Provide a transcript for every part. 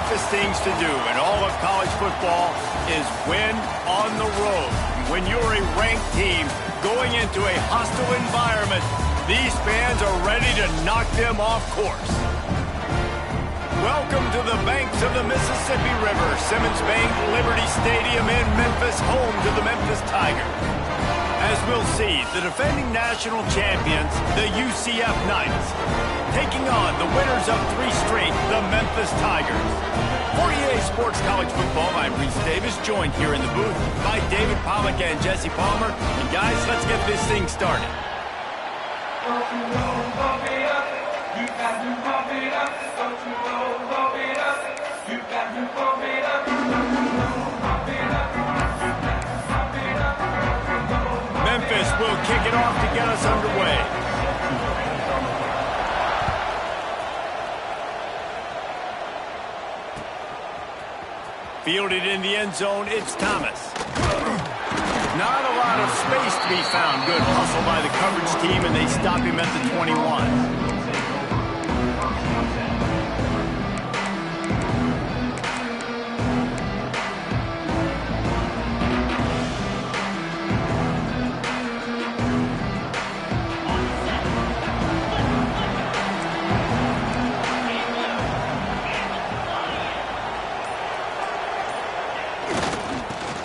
toughest things to do in all of college football is win on the road. When you're a ranked team going into a hostile environment, these fans are ready to knock them off course. Welcome to the banks of the Mississippi River, Simmons Bank Liberty Stadium in Memphis, home to the Memphis Tigers. As we'll see, the defending national champions, the UCF Knights, taking on the winners of 3 straight, the Memphis Tigers. For EA Sports College Football, I'm Reese Davis, joined here in the booth by David Pollack and Jesse Palmer. And guys, let's get this thing started. Memphis will kick it off to get us underway. Fielded in the end zone, it's Thomas. Not a lot of space to be found. Good hustle by the coverage team, and they stop him at the 21.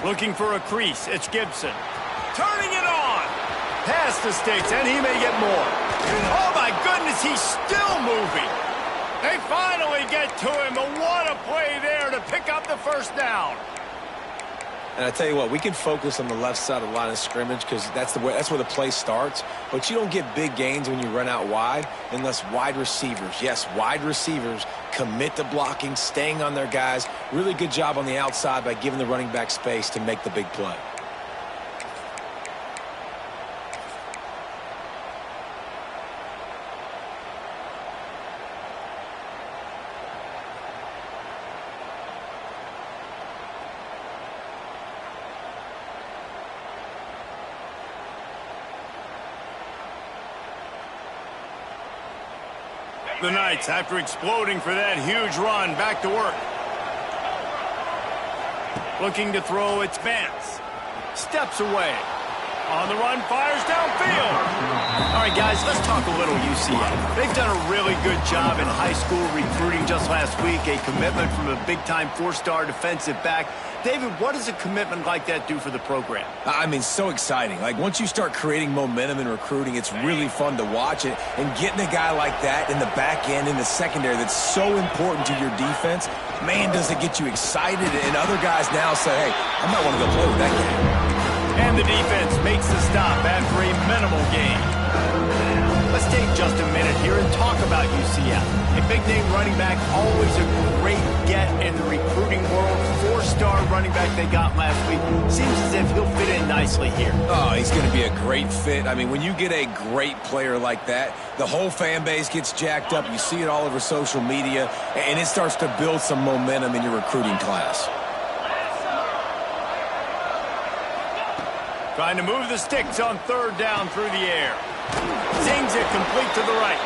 Looking for a crease, it's Gibson. Turning it on! Past the sticks, and he may get more. Oh my goodness, he's still moving! They finally get to him, but what a play there to pick up the first down. And I tell you what, we can focus on the left side of the line of scrimmage because that's where the play starts. But you don't get big gains when you run out wide unless wide receivers, yes, wide receivers, commit to blocking, staying on their guys. Really good job on the outside by giving the running back space to make the big play. The Knights, after exploding for that huge run, back to work. Looking to throw, it's Vance. Steps away. On the run, fires downfield. All right, guys, let's talk a little UCF. They've done a really good job in high school recruiting just last week, a commitment from a big-time 4-star defensive back. David, what does a commitment like that do for the program? I mean, so exciting. Like, once you start creating momentum in recruiting, it's really fun to watch it. And getting a guy like that in the back end, in the secondary, that's so important to your defense, man, does it get you excited. And other guys now say, hey, I might want to go play with that guy. And the defense makes the stop after a minimal gain. Let's take just a minute here and talk about UCF. A big-name running back, always a great get in the recruiting world. 4-star running back they got last week. Seems as if he'll fit in nicely here. Oh, he's going to be a great fit. I mean, when you get a great player like that, the whole fan base gets jacked up. You see it all over social media, and it starts to build some momentum in your recruiting class. Trying to move the sticks on 3rd down through the air. Zings it complete to the right.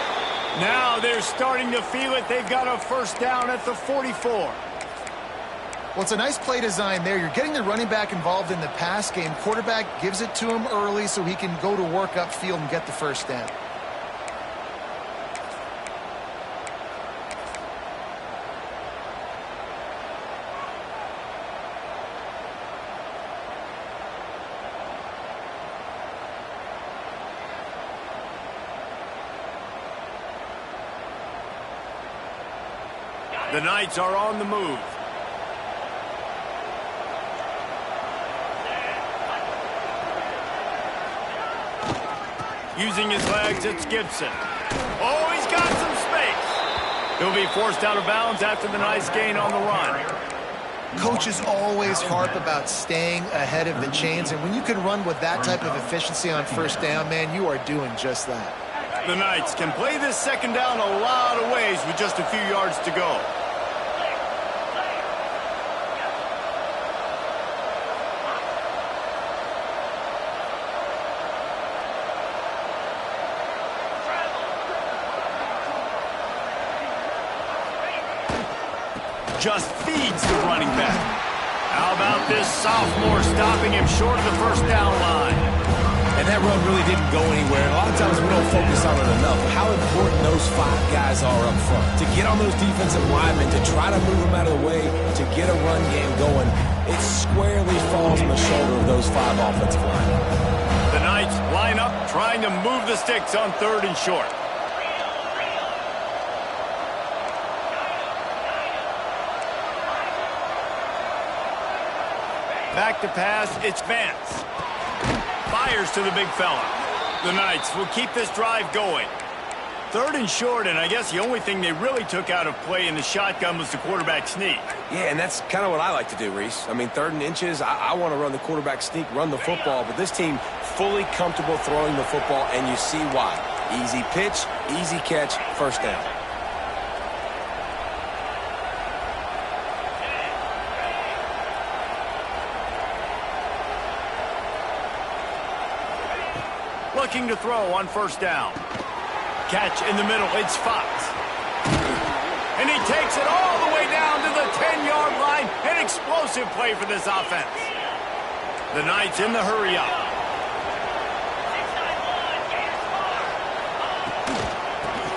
Now they're starting to feel it. They've got a 1st down at the 44. Well, it's a nice play design there. You're getting the running back involved in the pass game. Quarterback gives it to him early so he can go to work upfield and get the 1st down. The Knights are on the move. Using his legs, it's Gibson. Oh, he's got some space. He'll be forced out of bounds after the nice gain on the run. Coaches always harp about staying ahead of the chains, and when you can run with that type of efficiency on 1st down, man, you are doing just that. The Knights can play this 2nd down a lot of ways with just a few yards to go. just feeds the running back. How about this sophomore stopping him short of the first down line? And that run really didn't go anywhere. And a lot of times we don't focus on it enough. How important those 5 guys are up front. To get on those defensive linemen, to try to move them out of the way, to get a run game going, it squarely falls on the shoulder of those 5 offensive linemen. The Knights line up, trying to move the sticks on 3rd and short. Back to pass, it's Vance. Fires to the big fella. The Knights will keep this drive going. 3rd and short, and I guess the only thing they really took out of play in the shotgun was the quarterback sneak. Yeah, and that's kind of what I like to do, Reese. I mean, 3rd and inches, I want to run the quarterback sneak, run the football, but this team fully comfortable throwing the football, and you see why. Easy pitch, easy catch, first down. Looking to throw on 1st down. Catch in the middle, it's Fox. And he takes it all the way down to the 10-yard line. An explosive play for this offense. The Knights in the hurry up.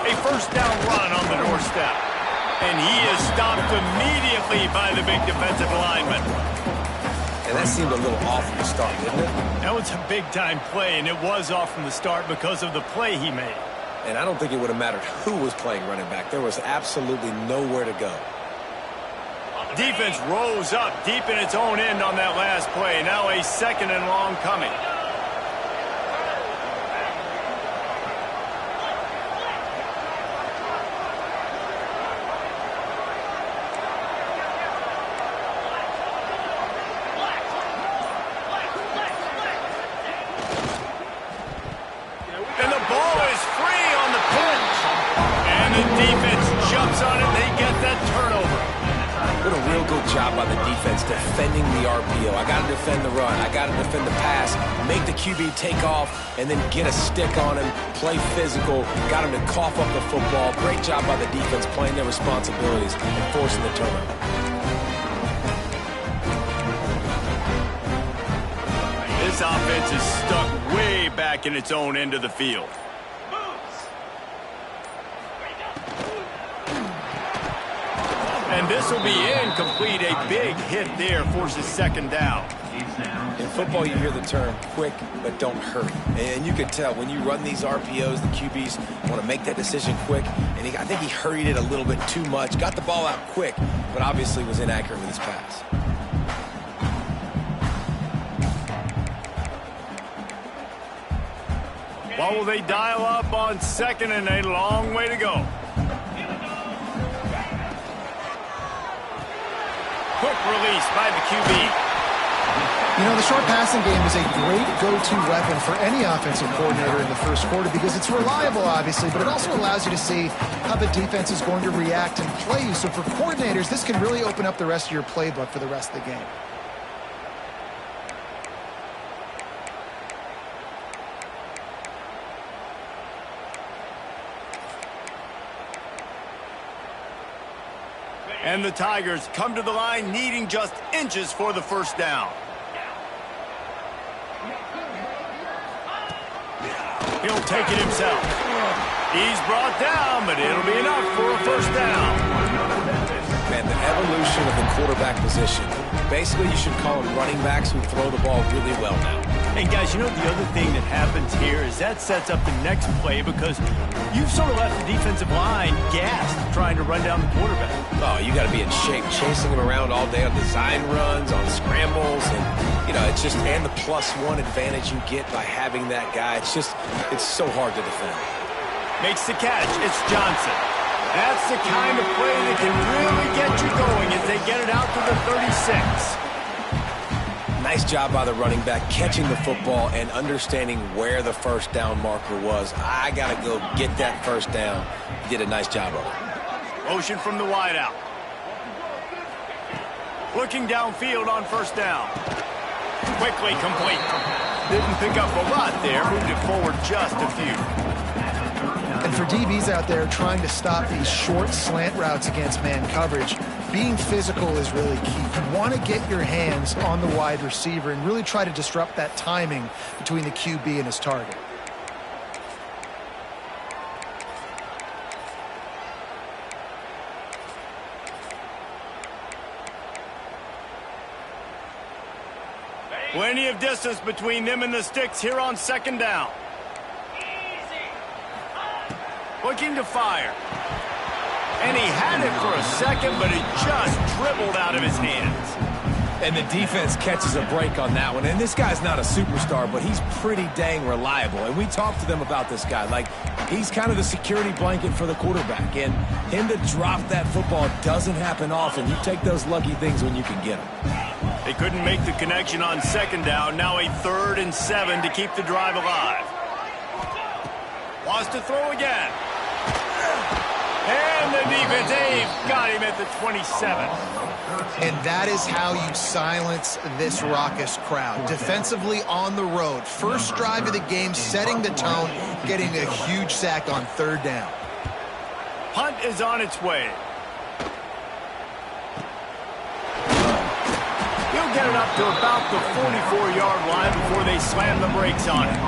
A 1st down run on the doorstep. And he is stopped immediately by the big defensive lineman. And that seemed a little off from the start, didn't it? That was a big-time play, and it was off from the start because of the play he made. And I don't think it would have mattered who was playing running back. There was absolutely nowhere to go. Defense rose up deep in its own end on that last play. Now a 2nd and long coming. Job by the defense defending the RPO. I got to defend the run. I got to defend the pass, make the QB take off, and then get a stick on him, play physical, got him to cough up the football. Great job by the defense playing their responsibilities and forcing the turnover. This offense is stuck way back in its own end of the field. And this will be incomplete. A big hit there forces 2nd down. In football, you hear the term quick, but don't hurry. And you can tell when you run these RPOs, the QBs want to make that decision quick. And I think he hurried it a little bit too much. Got the ball out quick, but obviously was inaccurate with his pass. What will they dial up on 2nd and a long way to go? Quick release by the QB. You know, the short passing game is a great go-to weapon for any offensive coordinator in the first quarter because it's reliable, obviously, but it also allows you to see how the defense is going to react and play you. So for coordinators, this can really open up the rest of your playbook for the rest of the game. And the Tigers come to the line needing just inches for the 1st down. He'll take it himself. He's brought down, but it'll be enough for a 1st down. Man, the evolution of the quarterback position. Basically, you should call them running backs who throw the ball really well now. And guys, you know the other thing that happens here is that sets up the next play because you've sort of left the defensive line gassed trying to run down the quarterback. Oh, you got to be in shape, chasing him around all day on design runs, on scrambles, and you know it's just and the +1 advantage you get by having that guy. It's so hard to defend. Makes the catch. It's Johnson. That's the kind of play that can really get you going as they get it out to the 36. Nice job by the running back catching the football and understanding where the 1st down marker was. I got to go get that 1st down. He did a nice job of it. Motion from the wideout. Looking downfield on 1st down. Quickly complete. Didn't pick up a lot there. Moved it forward just a few. And for DBs out there trying to stop these short slant routes against man coverage, being physical is really key. You want to get your hands on the wide receiver and really try to disrupt that timing between the QB and his target. Plenty of distance between them and the sticks here on second down. Looking to fire. And he had it for a second, but it just dribbled out of his hands. And the defense catches a break on that one. And this guy's not a superstar, but he's pretty dang reliable. And we talked to them about this guy. Like, he's kind of the security blanket for the quarterback. And him to drop that football doesn't happen often. You take those lucky things when you can get them. They couldn't make the connection on second down. Now a 3rd and 7 to keep the drive alive. Wants to throw again. And the defense, they've got him at the 27. And that is how you silence this raucous crowd. Defensively on the road. First drive of the game, setting the tone, getting a huge sack on 3rd down. Punt is on its way. He'll get it up to about the 44-yard line before they slam the brakes on it.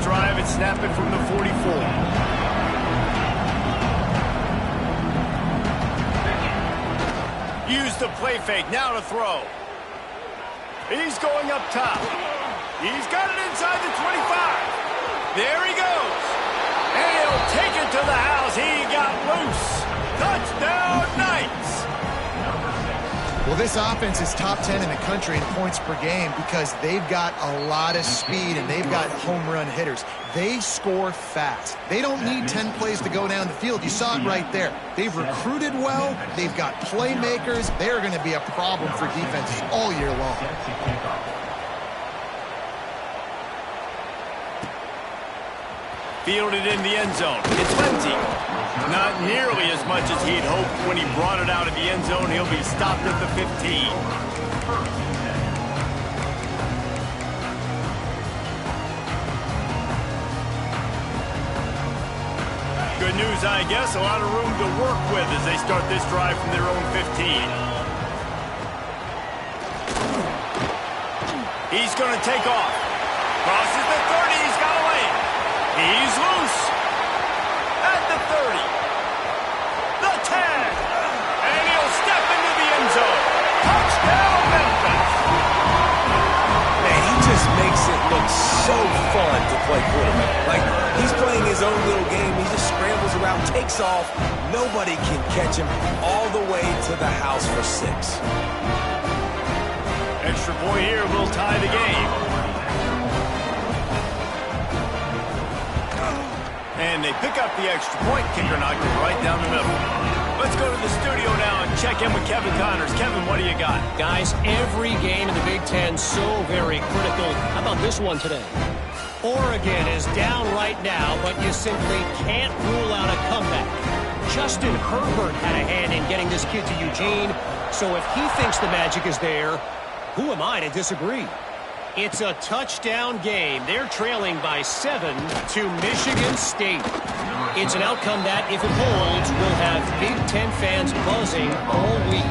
Drive and snap it from the 44. Use the play fake, now to throw. He's going up top. He's got it inside the 25. There he goes. And he'll take it to the house. He got loose. Touchdown, Knights. Well, this offense is top 10 in the country in points per game because they've got a lot of speed and they've got home run hitters. They score fast. They don't need 10 plays to go down the field. You saw it right there. They've recruited well. They've got playmakers. They're going to be a problem for defenses all year long. Fielded in the end zone. It's empty. Not nearly as much as he'd hoped when he brought it out of the end zone. He'll be stopped at the 15. Good news, I guess. A lot of room to work with as they start this drive from their own 15. He's going to take off. Crosses the 30. He's got a lane. He's loose. At the 30. The 10. And he'll step into the end zone. Touchdown, Memphis. Man, he just makes it look so fun to play quarterback. Like, he's playing his own little game. He just scrambles around, takes off. Nobody can catch him all the way to the house for 6. Extra point here will tie the game. And they pick up the extra point. Kicker knocked it right down the middle. Let's go to the studio now and check in with Kevin Connors. Kevin, what do you got? Guys, every game in the Big Ten so very critical. How about this one today? Oregon is down right now, but you simply can't rule out a comeback. Justin Herbert had a hand in getting this kid to Eugene, so if he thinks the magic is there, who am I to disagree? It's a touchdown game. They're trailing by 7 to Michigan State. It's an outcome that, if it holds, will have Big Ten fans buzzing all week.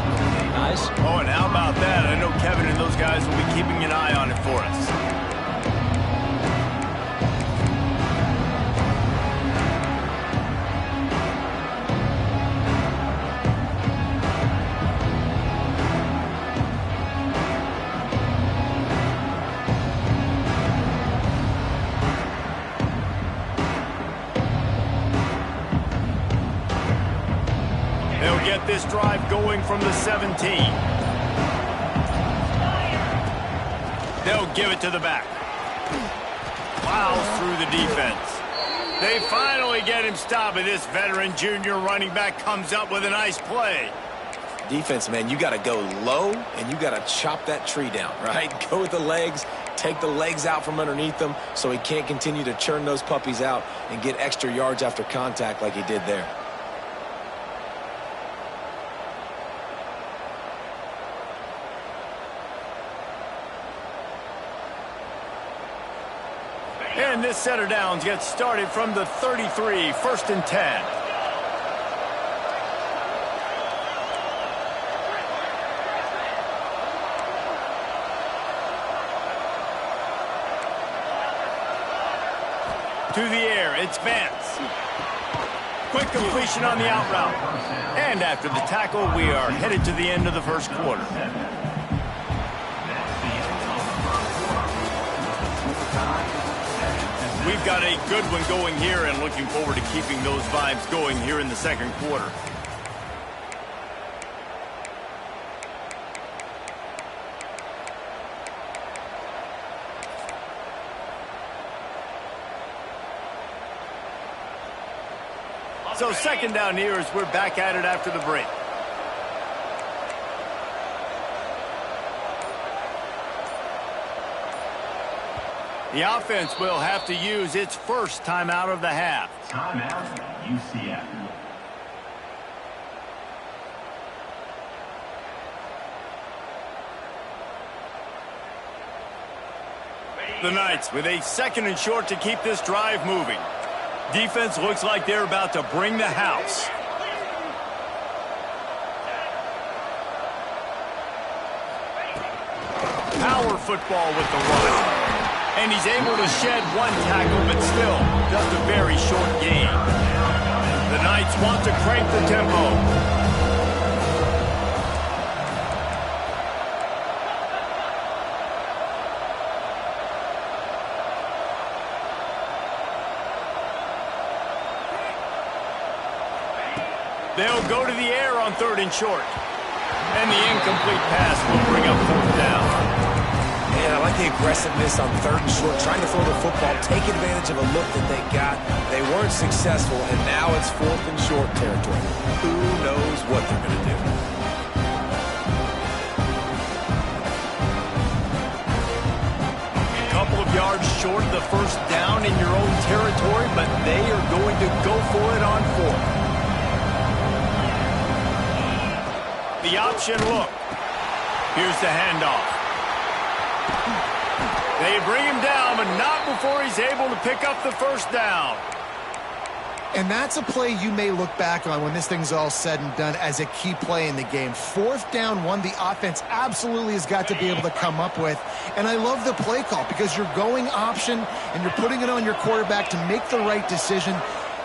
Guys? Oh, and how about that? I know Kevin and those guys will be keeping an eye on it for us. Get this drive going from the 17. They'll give it to the back. Plows through the defense. They finally get him stopped, and this veteran junior running back comes up with a nice play. Defense, man, you got to go low, and you got to chop that tree down, right? Go with the legs, take the legs out from underneath them so he can't continue to churn those puppies out and get extra yards after contact like he did there. And this set of downs gets started from the 33, 1st and 10. To the air, it's Vance. Quick completion on the out route. And after the tackle, we are headed to the end of the first quarter. We've got a good one going here and looking forward to keeping those vibes going here in the second quarter. So second down here as we're back at it after the break. The offense will have to use its first timeout of the half. Timeout, UCF. The Knights with a 2nd and short to keep this drive moving. Defense looks like they're about to bring the house. Power football with the run. And he's able to shed one tackle, but still just a very short gain. The Knights want to crank the tempo. They'll go to the air on 3rd and short. And the incomplete pass will bring up 4th down. Man, I like the aggressiveness on 3rd and short, trying to throw the football, take advantage of a look that they got. They weren't successful, and now it's 4th and short territory. Who knows what they're going to do? A couple of yards short of the first down in your own territory, but they are going to go for it on 4th. The option look. Here's the handoff. They bring him down, but not before he's able to pick up the first down. And that's a play you may look back on when this thing's all said and done as a key play in the game. 4th down, one the offense absolutely has got to be able to come up with. And I love the play call because you're going option and you're putting it on your quarterback to make the right decision.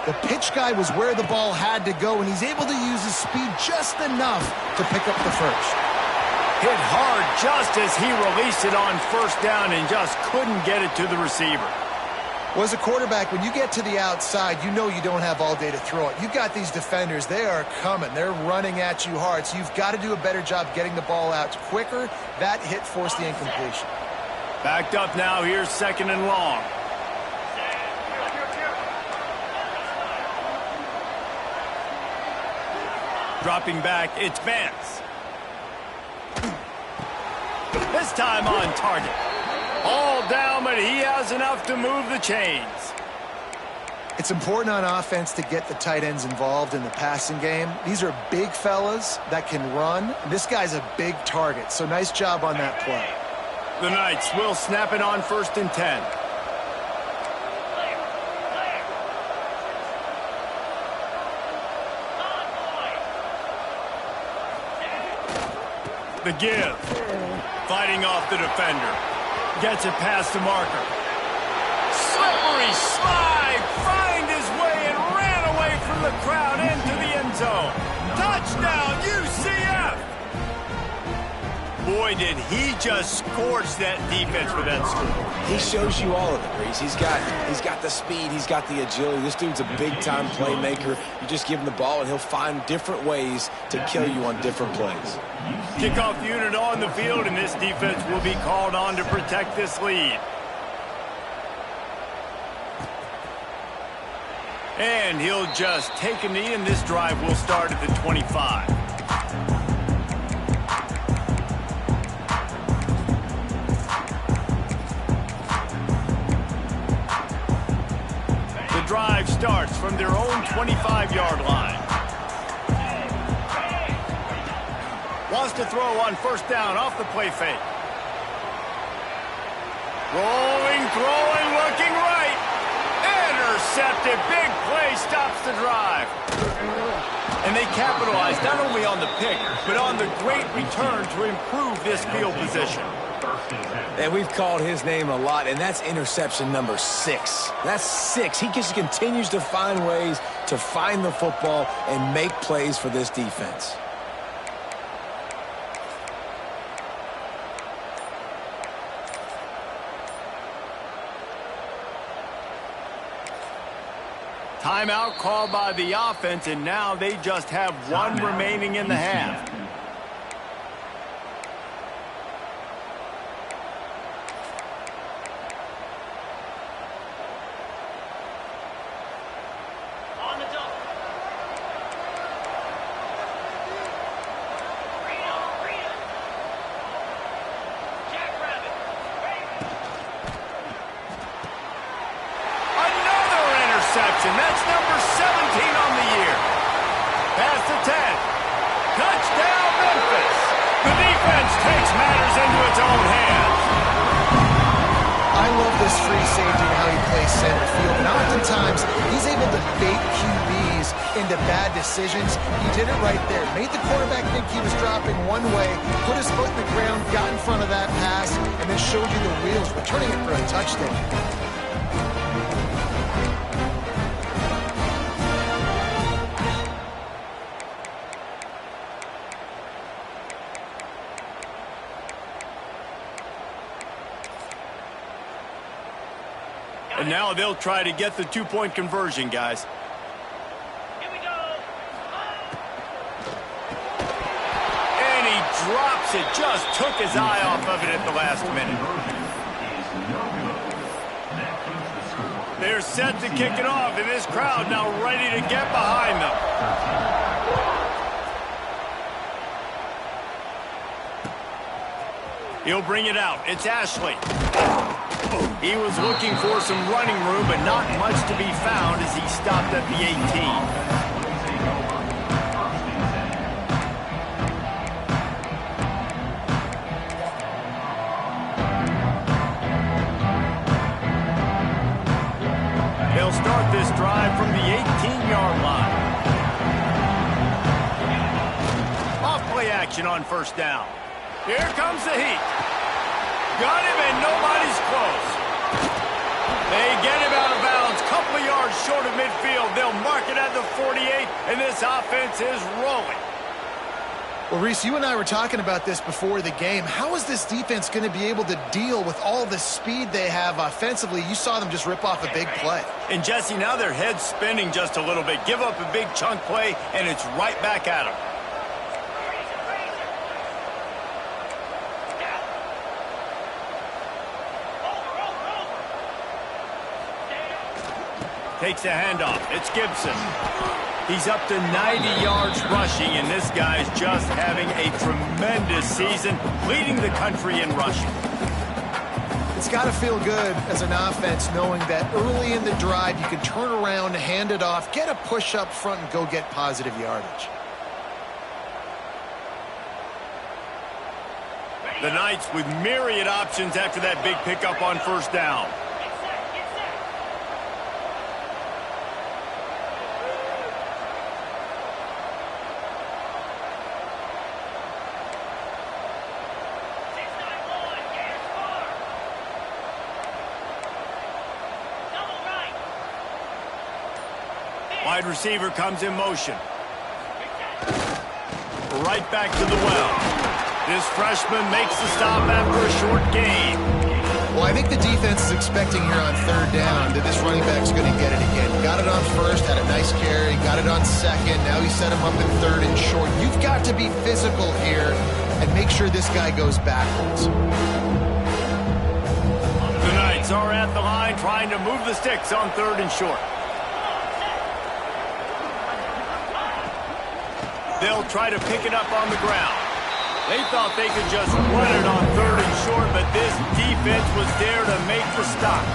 The pitch guy was where the ball had to go, and he's able to use his speed just enough to pick up the first. Hit hard just as he released it on 1st down and just couldn't get it to the receiver. Well, as a quarterback, when you get to the outside, you know you don't have all day to throw it. You've got these defenders. They are coming. They're running at you hard, so you've got to do a better job getting the ball out quicker. That hit forced the incompletion. Backed up now. Here's 2nd and long. Dropping back, it's Vance. This time on target. All down, but he has enough to move the chains. It's important on offense to get the tight ends involved in the passing game. These are big fellas that can run. This guy's a big target, so nice job on that play. The Knights will snap it on 1st and 10. The give. Fighting off the defender. Gets it past the marker. Slippery slide. Find his way and ran away from the crowd into the end zone. Touchdown, UCF. Boy, did he just scorch that defense with that score. He shows you all of it, Breeze. He's got the speed. He's got the agility. This dude's a big-time playmaker. You just give him the ball, and he'll find different ways to kill you on different plays. Kickoff unit on the field, and this defense will be called on to protect this lead. And he'll just take a knee, and this drive will start at the 25. The drive starts from their own 25-yard line. Wants to throw on 1st down off the play fake. Rolling, throwing, looking right. intercepted. Big play stops the drive. And they capitalize not only on the pick, but on the great return to improve this field position. And we've called his name a lot, and that's interception number 6. That's 6. He just continues to find ways to find the football and make plays for this defense. Timeout called by the offense, and now they just have one remaining in the half. That's number 17 on the year. Past the 10. Touchdown, Memphis. The defense takes matters into its own hands. I love this free safety and how he plays center field. And oftentimes, he's able to bait QBs into bad decisions. He did it right there. Made the quarterback think he was dropping one way, put his foot in the ground, got in front of that pass, and then showed you the wheels, returning it for a touchdown. And now they'll try to get the two-point conversion, guys. Here we go. And he drops it. Just took his eye off of it at the last minute. They're set to kick it off, and this crowd now ready to get behind them. He'll bring it out. It's Ashley. He was looking for some running room, but not much to be found as he stopped at the 18. They'll start this drive from the 18-yard line. Off-play action on first down. Here comes the heat. Got him, and nobody's close. They get him out of bounds, couple of yards short of midfield. They'll mark it at the 48, and this offense is rolling. Well, Reese, you and I were talking about this before the game. How is this defense going to be able to deal with all the speed they have offensively? You saw them just rip off a big play. And, Jesse, now their head's spinning just a little bit. Give up a big chunk play, and it's right back at them. Takes the handoff. It's Gibson. He's up to 90 yards rushing, and this guy's just having a tremendous season, leading the country in rushing. It's got to feel good as an offense knowing that early in the drive you can turn around, hand it off, get a push up front, and go get positive yardage. The Knights with myriad options after that big pickup on first down. Wide receiver comes in motion. Right back to the well. This freshman makes the stop after a short gain. Well, I think the defense is expecting here on third down that this running back's going to get it again. Got it on first, had a nice carry, got it on second. Now he set him up in third and short. You've got to be physical here and make sure this guy goes backwards. The Knights are at the line trying to move the sticks on third and short. They'll try to pick it up on the ground. They thought they could just run it on third and short, but this defense was there to make the stop.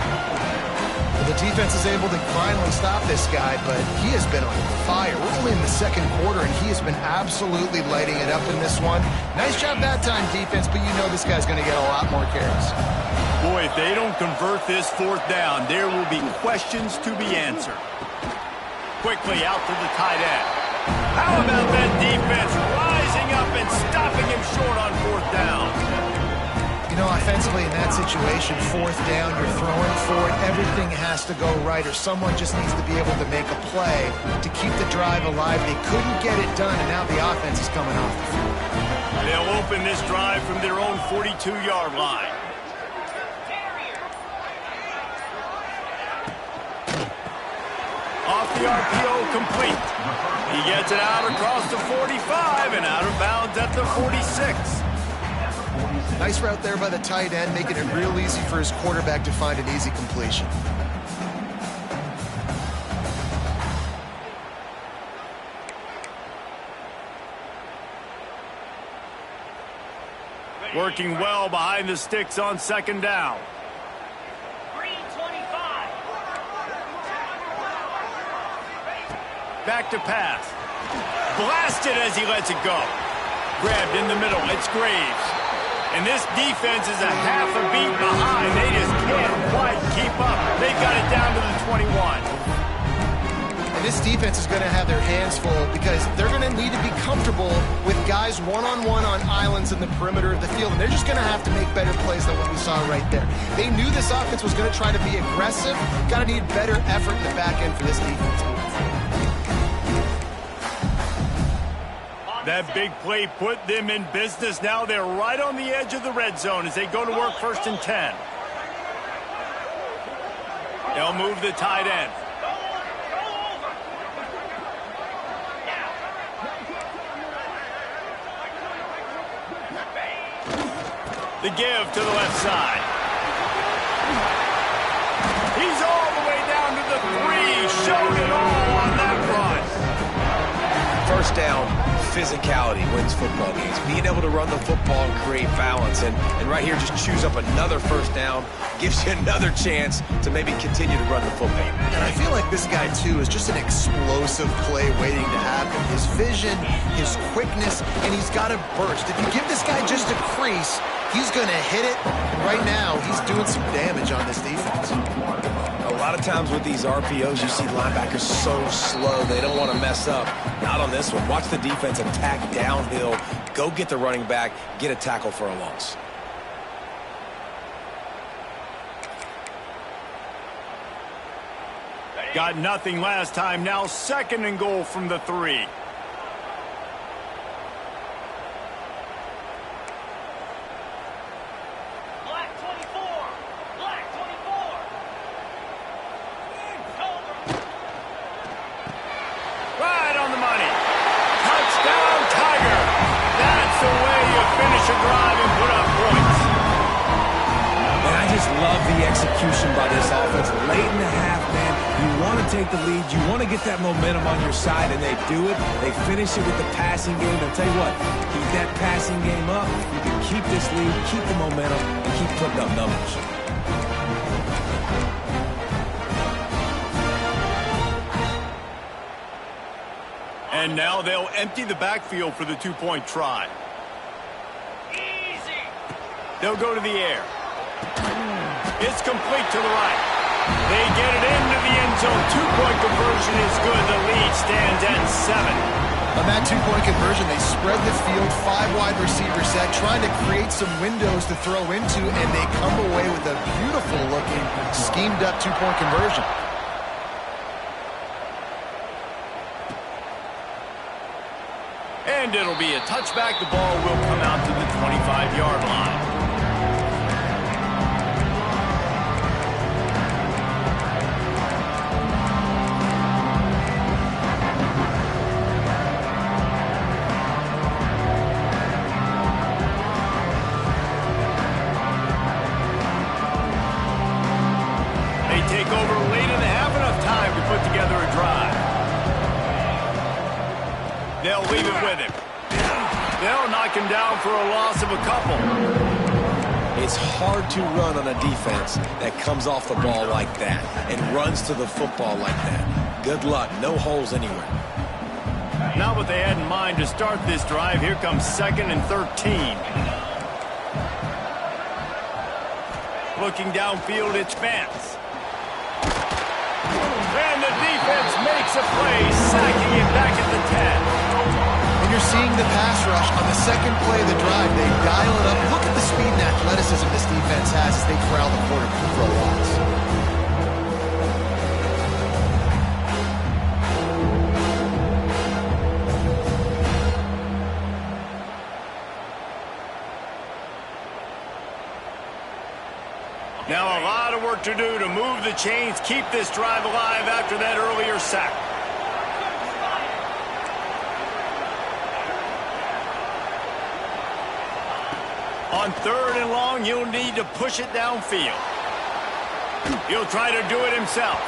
Well, the defense is able to finally stop this guy, but he has been on fire. We're only in the second quarter, and he has been absolutely lighting it up in this one. Nice job that time, defense, but you know this guy's going to get a lot more carries. Boy, if they don't convert this fourth down, there will be questions to be answered. Quickly out to the tight end. How about that defense rising up and stopping him short on fourth down? You know, offensively in that situation, fourth down, you're throwing for it, everything has to go right, or someone just needs to be able to make a play to keep the drive alive. They couldn't get it done, and now the offense is coming off the field. They'll open this drive from their own 42-yard line. Off the RPO, complete. He gets it out across the 45 and out of bounds at the 46. Nice route there by the tight end, making it real easy for his quarterback to find an easy completion. Working well behind the sticks on second down. Back to pass. Blasted as he lets it go. Grabbed in the middle. It's Graves. And this defense is a half a beat behind. They just can't quite keep up. They've got it down to the 21. And this defense is going to have their hands full because they're going to need to be comfortable with guys one-on-one on islands in the perimeter of the field. And they're just going to have to make better plays than what we saw right there. They knew this offense was going to try to be aggressive. Got to need better effort in the back end for this defense. That big play put them in business. Now they're right on the edge of the red zone as they go to work first and 10. They'll move the tight end. The give to the left side. He's all the way down to the 3. Showed it all on that run. First down, physicality wins football games. Being able to run the football and create balance. And right here, just choose up another first down. Gives you another chance to maybe continue to run the football. And I feel like this guy, too, is just an explosive play waiting to happen. His vision, his quickness, and he's got a burst. If you give this guy just a crease, he's going to hit it. And right now, he's doing some damage on this defense. A lot of times with these RPOs, you see linebackers so slow, they don't want to mess up. Not on this one. Watch the defense attack downhill, go get the running back, get a tackle for a loss. Got nothing last time. Now second and goal from the 3. Execution by this offense. Late in the half, man, you want to take the lead. You want to get that momentum on your side, and they do it. They finish it with the passing game. I'll tell you what, keep that passing game up. You can keep this lead, keep the momentum, and keep putting up numbers. And now they'll empty the backfield for the two-point try. Easy. They'll go to the air. It's complete to the right. They get it into the end zone. Two-point conversion is good. The lead stands at 7. On that two-point conversion, they spread the field, 5 wide receiver set, trying to create some windows to throw into, and they come away with a beautiful-looking, schemed-up two-point conversion. And it'll be a touchback. The ball will come out to the 25-yard line. Take over late in the half, enough time to put together a drive. They'll leave it with him. They'll knock him down for a loss of a couple. It's hard to run on a defense that comes off the ball like that and runs to the football like that. Good luck. No holes anywhere. Not what they had in mind to start this drive. Here comes 2nd and 13. Looking downfield, it's Vance. And the defense makes a play, sacking it back at the 10. And you're seeing the pass rush on the second play of the drive. They dial it up. Look at the speed and athleticism this defense has as they corral the quarterback for a loss. Now a lot of work to do to move the chains, keep this drive alive after that earlier sack. On 3rd and long, he'll need to push it downfield. He'll try to do it himself.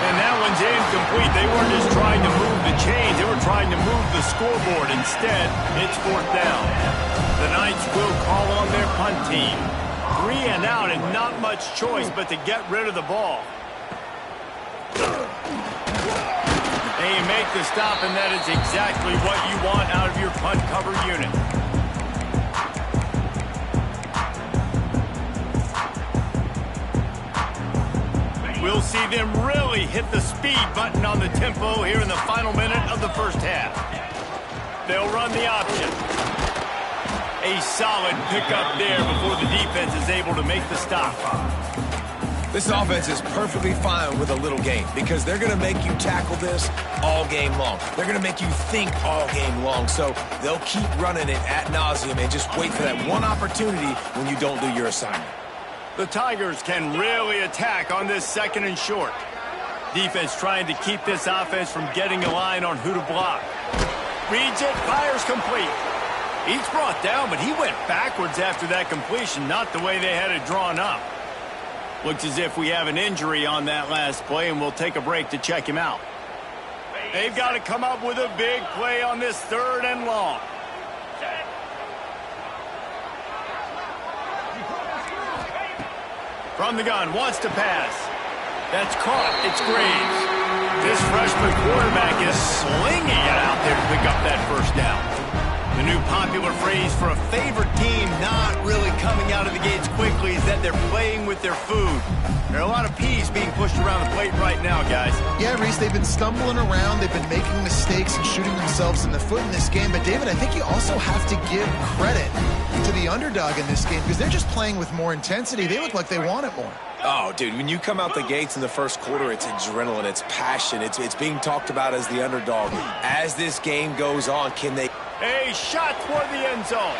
And that one's incomplete. They weren't just trying to move the chains, they were trying to move the scoreboard. Instead, it's 4th down. The Knights will call on their punt team. 3 and out and not much choice but to get rid of the ball. And you make the stop, and that is exactly what you want out of your punt cover unit. We'll see them really hit the speed button on the tempo here in the final minute of the first half. They'll run the option. A solid pickup there before the defense is able to make the stop. This offense is perfectly fine with a little game because they're going to make you tackle this all game long. They're going to make you think all game long. So they'll keep running it ad nauseum and just wait for that one opportunity when you don't do your assignment. The Tigers can really attack on this 2nd and short. Defense trying to keep this offense from getting a line on who to block. Reads it, fires complete. He's brought down, but he went backwards after that completion, not the way they had it drawn up. Looks as if we have an injury on that last play, and we'll take a break to check him out. They've got to come up with a big play on this 3rd and long. From the gun, wants to pass. That's caught. It's Graves. This freshman quarterback is slinging it out there to pick up that 1st down. The new popular phrase for a favorite team not really coming out of the gates quickly is that they're playing with their food. There are a lot of peas being pushed around the plate right now, guys. Yeah, Reese, they've been stumbling around. They've been making mistakes and shooting themselves in the foot in this game. But, David, I think you also have to give credit to the underdog in this game because they're just playing with more intensity. They look like they want it more. Oh, dude, when you come out the gates in the 1st quarter, it's adrenaline, it's passion, it's being talked about as the underdog. As this game goes on, can they... A shot toward the end zone.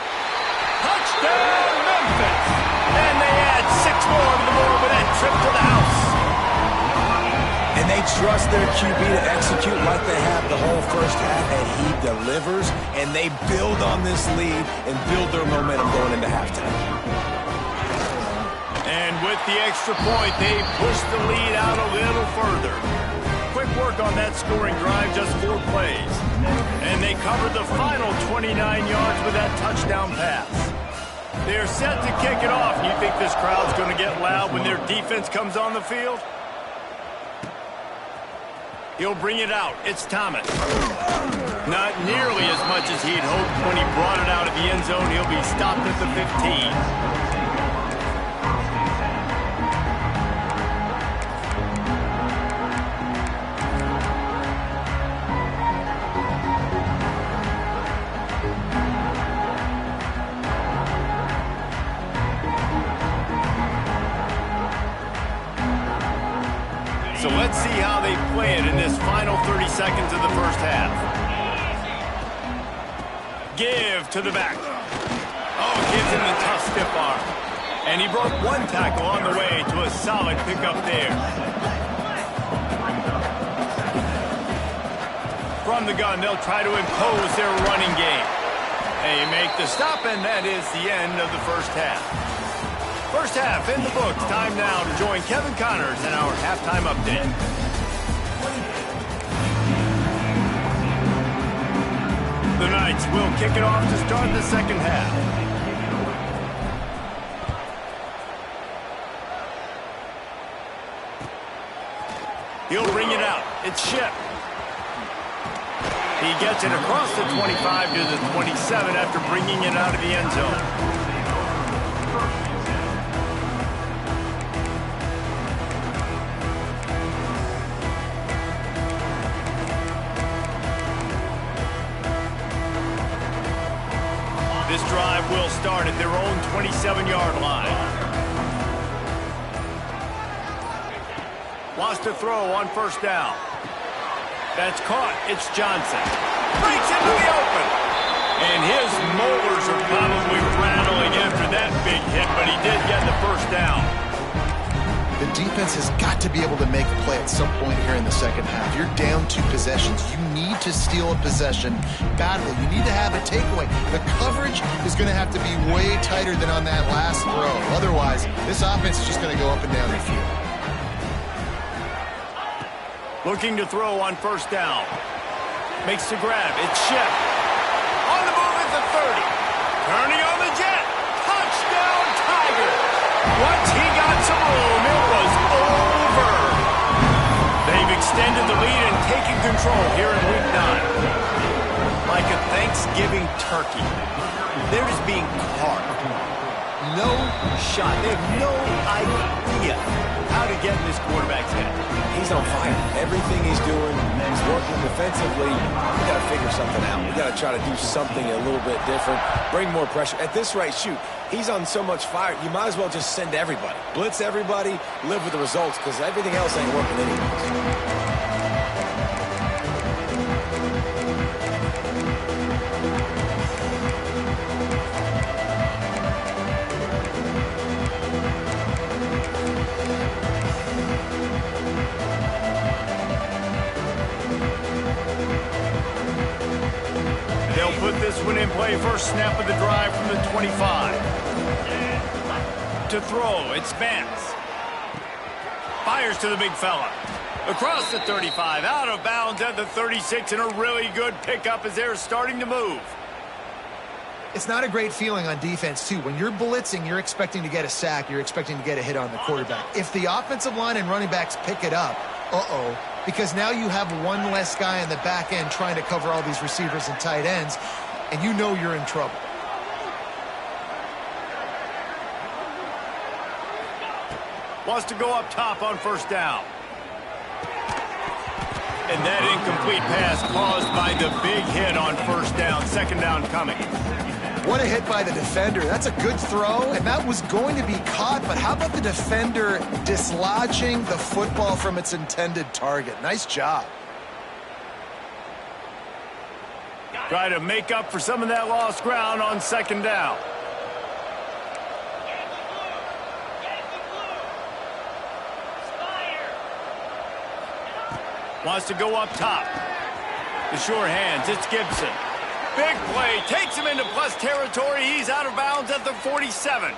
Touchdown, Memphis! And they add 6 more to the board with that trip to the house. And they trust their QB to execute like they have the whole 1st half, and he delivers, and they build on this lead and build their momentum going into halftime. And with the extra point, they push the lead out a little further. Quick work on that scoring drive, just 4 plays. And they covered the final 29 yards with that touchdown pass. They're set to kick it off. You think this crowd's going to get loud when their defense comes on the field? He'll bring it out. It's Thomas. Not nearly as much as he'd hoped when he brought it out of the end zone. He'll be stopped at the 15. So let's see how they play it in this final 30 seconds of the 1st half. Give to the back. Oh, gives him the tough stiff arm. And he broke 1 tackle on the way to a solid pickup there. From the gun, they'll try to impose their running game. They make the stop, and that is the end of the 1st half. 1st half in the books. Time now to join Kevin Connors in our halftime update. The Knights will kick it off to start the 2nd half. He'll bring it out. It's Ship. He gets it across the 25 to the 27 after bringing it out of the end zone. This drive will start at their own 27-yard line. Wants to throw on first down. That's caught. It's Johnson. Breaks into the open. And his molars are probably rattling after that big hit, but he did get the first down. The defense has got to be able to make a play at some point here in the second half. You're down 2 possessions. You need to steal a possession badly. You need to have a takeaway. The coverage is going to have to be way tighter than on that last throw. Otherwise, this offense is just going to go up and down the field. Looking to throw on first down. Makes the grab. It's Shep. On the move at the 30. Turning on the jet. Touchdown, Tigers. Once he got some room, it was over. They've extended the lead and taken control here in Week 9. Like a Thanksgiving turkey. They're just being carved. No shot. They have no idea how to get in this quarterback's head. He's on fire. Everything he's doing, he's working defensively. We got to figure something out. We got to try to do something a little bit different. Bring more pressure. At this rate, shoot, he's on so much fire, you might as well just send everybody. Blitz everybody, live with the results, because everything else ain't working anyways. This one in play, first snap of the drive from the 25. To throw, it's Vance. Fires to the big fella. Across the 35, out of bounds at the 36, and a really good pickup as they're starting to move. It's not a great feeling on defense, too. When you're blitzing, you're expecting to get a sack. You're expecting to get a hit on the quarterback. If the offensive line and running backs pick it up, because now you have one less guy in the back end trying to cover all these receivers and tight ends, and you know you're in trouble. Wants to go up top on first down. And that incomplete pass caused by the big hit on first down. Second down coming. What a hit by the defender. That's a good throw, and that was going to be caught, but how about the defender dislodging the football from its intended target? Nice job. Try to make up for some of that lost ground on second down. Wants to go up top. The sure hands, it's Gibson. Big play, takes him into plus territory. He's out of bounds at the 47.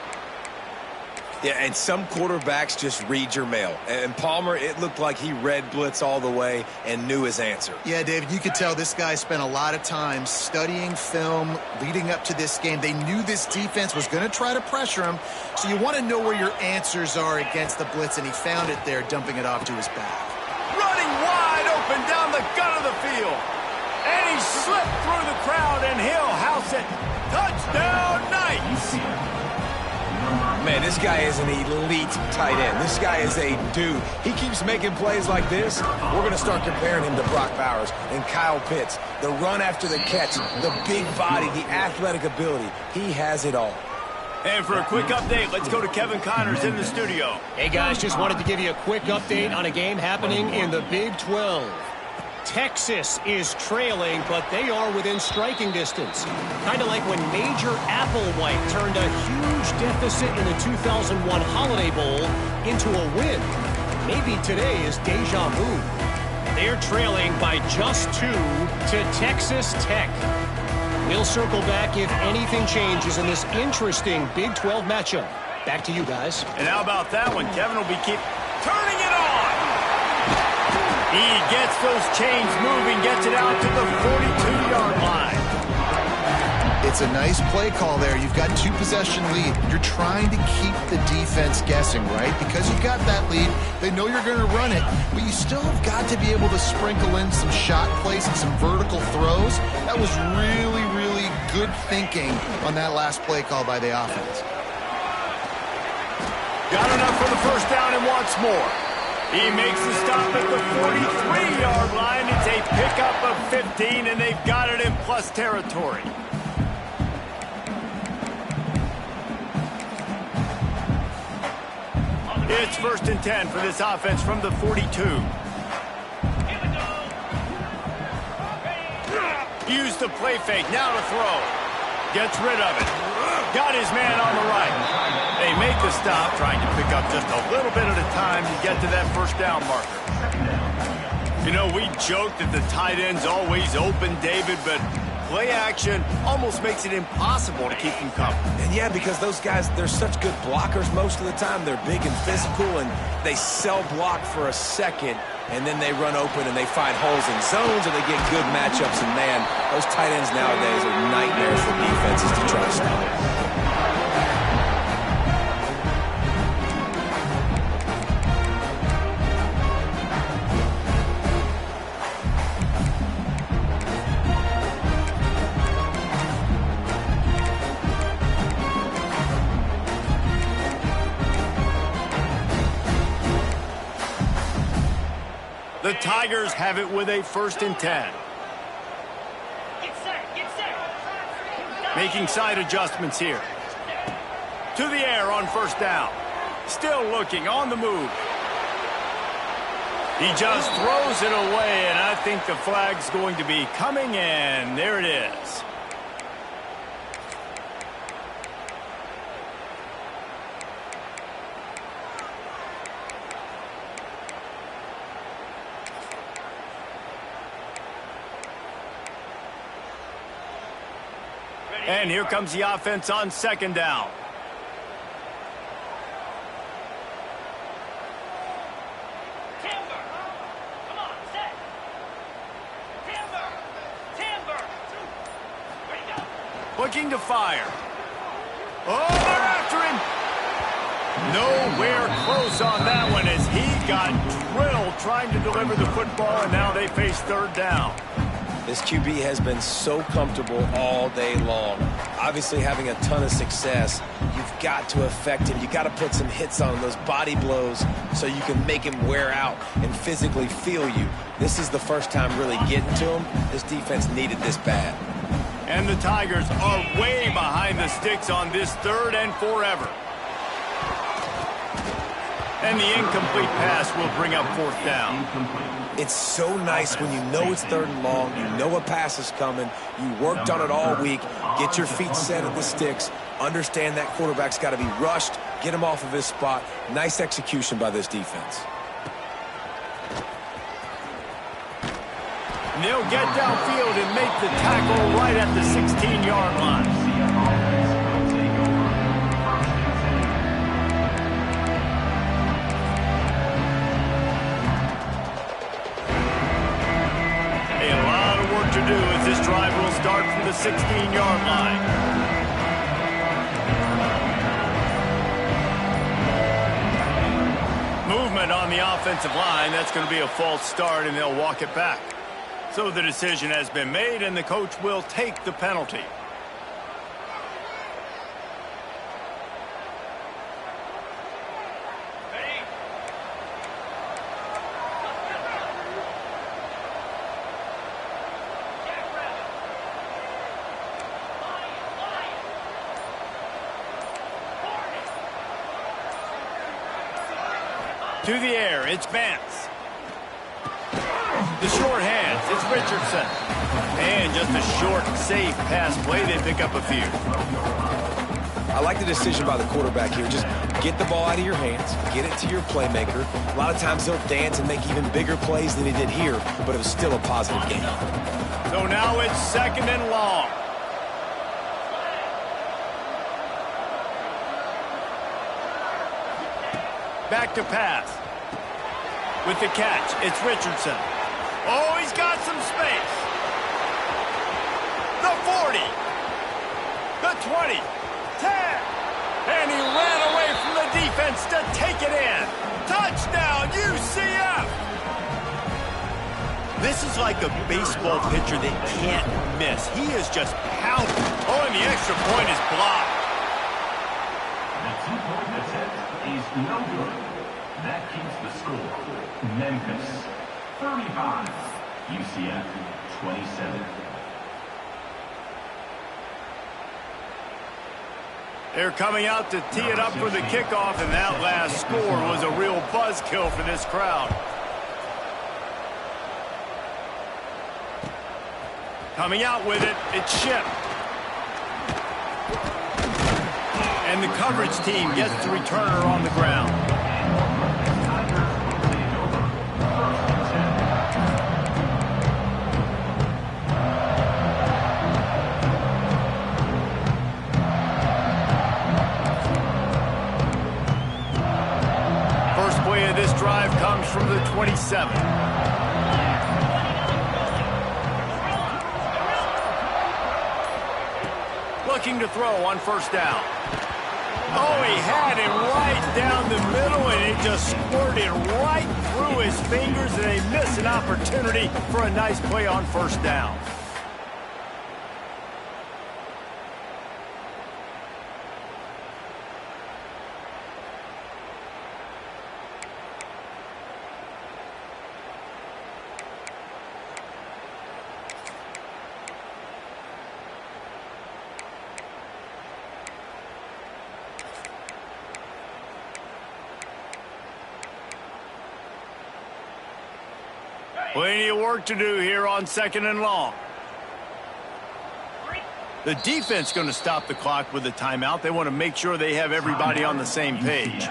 Yeah, and some quarterbacks just read your mail. And Palmer, it looked like he read blitz all the way and knew his answer. Yeah, David, you could tell this guy spent a lot of time studying film leading up to this game. They knew this defense was going to try to pressure him, so you want to know where your answers are against the blitz, and he found it there, dumping it off to his back. Running wide open down the gut of the field. And he slipped through the crowd, and he'll house it. Touchdown, Knights! Man, this guy is an elite tight end. This guy is a dude. He keeps making plays like this. We're going to start comparing him to Brock Bowers and Kyle Pitts. The run after the catch, the big body, the athletic ability. He has it all. And for a quick update, let's go to Kevin Connors in the studio. Hey, guys, just wanted to give you a quick update on a game happening in the Big 12. Texas is trailing, but they are within striking distance. Kind of like when Major Applewhite turned a huge deficit in the 2001 Holiday Bowl into a win. Maybe today is deja vu. They're trailing by just 2 to Texas Tech. We'll circle back if anything changes in this interesting Big 12 matchup. Back to you guys. And how about that one? Kevin will be turning it on. He gets those chains moving, gets it out to the 42-yard line. It's a nice play call there. You've got 2-possession lead. You're trying to keep the defense guessing, right? Because you've got that lead, they know you're going to run it, but you still have got to be able to sprinkle in some shot plays and some vertical throws. That was really, really good thinking on that last play call by the offense. Got enough for the first down and wants more. He makes the stop at the 43-yard line. It's a pickup of 15, and they've got it in plus territory. It's 1st and 10 for this offense from the 42. Use the play fake, now to throw. Gets rid of it. Got his man on the right. They make the stop, trying to pick up just a little bit at a time to get to that 1st down marker. You know, we joke that the tight end's always open, David, but play action almost makes it impossible to keep them covered. And yeah, because those guys, they're such good blockers most of the time. They're big and physical, and they sell block for a second, and then they run open and they find holes in zones, and they get good matchups. And man, those tight ends nowadays are nightmares for defenses to try to stop. The Tigers have it with a 1st and 10. Get set. Making side adjustments here. To the air on 1st down. Still looking on the move. He just throws it away, and I think the flag's going to be coming in. There it is. And here comes the offense on 2nd down. Timber. Come on, set. Timber. Ready to go. Looking to fire. Oh, they're after him. Nowhere close on that one as he got drilled trying to deliver the football, and now they face 3rd down. This QB has been so comfortable all day long. Obviously having a ton of success. You've got to affect him. You've got to put some hits on him, those body blows, so you can make him wear out and physically feel you. This is the first time really getting to him. This defense needed this bad. And the Tigers are way behind the sticks on this 3rd and forever. And the incomplete pass will bring up 4th down. It's so nice when you know it's 3rd and long, you know a pass is coming, you worked on it all week, get your feet set at the sticks, understand that quarterback's got to be rushed, get him off of his spot. Nice execution by this defense. And they'll get downfield and make the tackle right at the 16-yard line. To do as this drive will start from the 16-yard line. Movement on the offensive line. That's going to be a false start, and they'll walk it back. So the decision has been made, and the coach will take the penalty. To the air, it's Vance. The short hands, it's Richardson. And just a short, safe pass play, they pick up a few. I like the decision by the quarterback here. Just get the ball out of your hands, get it to your playmaker. A lot of times he'll dance and make even bigger plays than he did here, but it was still a positive game. So now it's 2nd and long. Back to pass. With the catch, it's Richardson. Oh, he's got some space. The 40. The 20. 10. And he ran away from the defense to take it in. Touchdown, UCF. This is like a baseball pitcher that can't miss. He is just pounding. Oh, and the extra point is blocked. The 2-point attempt is no good. That keeps the score. Memphis 35, UCF 27. They're coming out to tee it up for the kickoff, and that last score was a real buzzkill for this crowd. Coming out with it, it's Ship. And the coverage team gets the returner on the ground. First play of this drive comes from the 27. Looking to throw on first down. Oh, he had it right down the middle, and it just squirted right through his fingers, and they miss an opportunity for a nice play on first down. Plenty of work to do here on 2nd and long. The defense going to stop the clock with a timeout. They want to make sure they have everybody on the same page.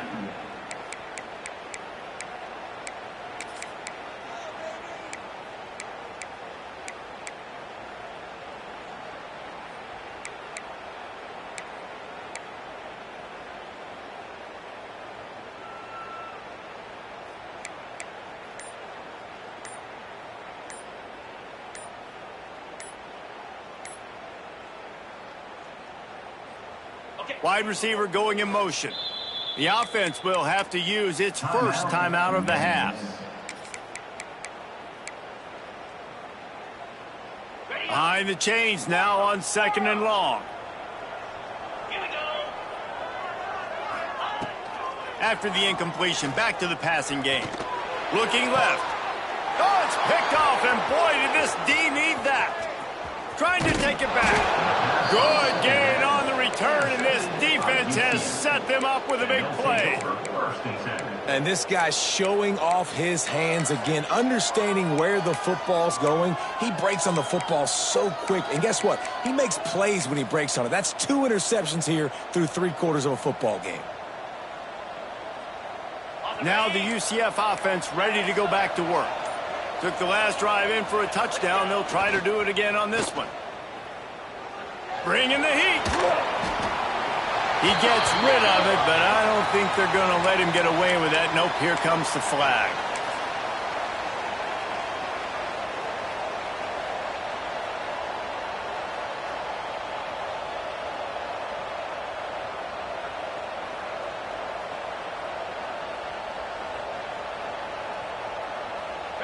Wide receiver going in motion. The offense will have to use its first timeout of the half. Behind the chains now on 2nd and long. After the incompletion, back to the passing game. Looking left. Oh, it's picked off, and boy, did this D need that. Trying to take it back. Good gain on the return, and this defense has set them up with a big play. And this guy's showing off his hands again, understanding where the football's going. He breaks on the football so quick, and guess what? He makes plays when he breaks on it. That's 2 interceptions here through 3/4 of a football game. Now the UCF offense ready to go back to work. Took the last drive in for a touchdown. They'll try to do it again on this one. Bringing the heat. He gets rid of it, but I don't think they're going to let him get away with that. Nope, here comes the flag.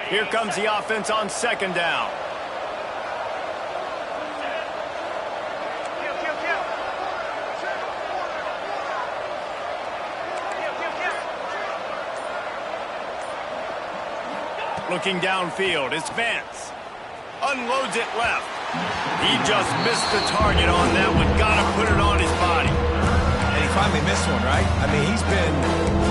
Here comes the offense on 2nd down. Looking downfield, it's Vance. Unloads it left. He just missed the target on that one. Gotta put it on his body. And he finally missed one, right? I mean, he's been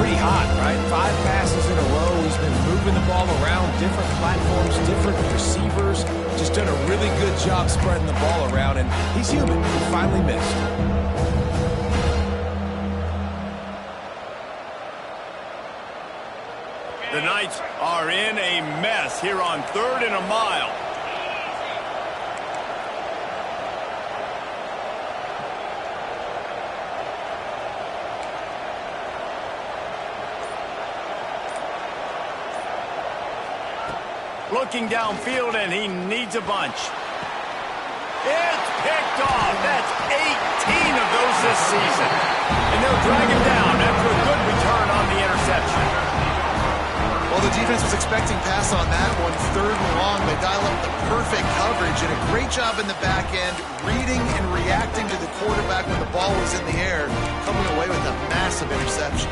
pretty hot, right? 5 passes in a row. He's been moving the ball around, different platforms, different receivers. Just done a really good job spreading the ball around, and he's human. He finally missed. The Knights are in a mess here on 3rd and a mile. Looking downfield, and he needs a bunch. It's picked off. That's 18 of those this season. And they'll drag him down after a good return on the interception. Well, the defense was expecting pass on that one. 3rd and long. They dial up the perfect coverage and a great job in the back end, reading and reacting to the quarterback when the ball was in the air, coming away with a massive interception.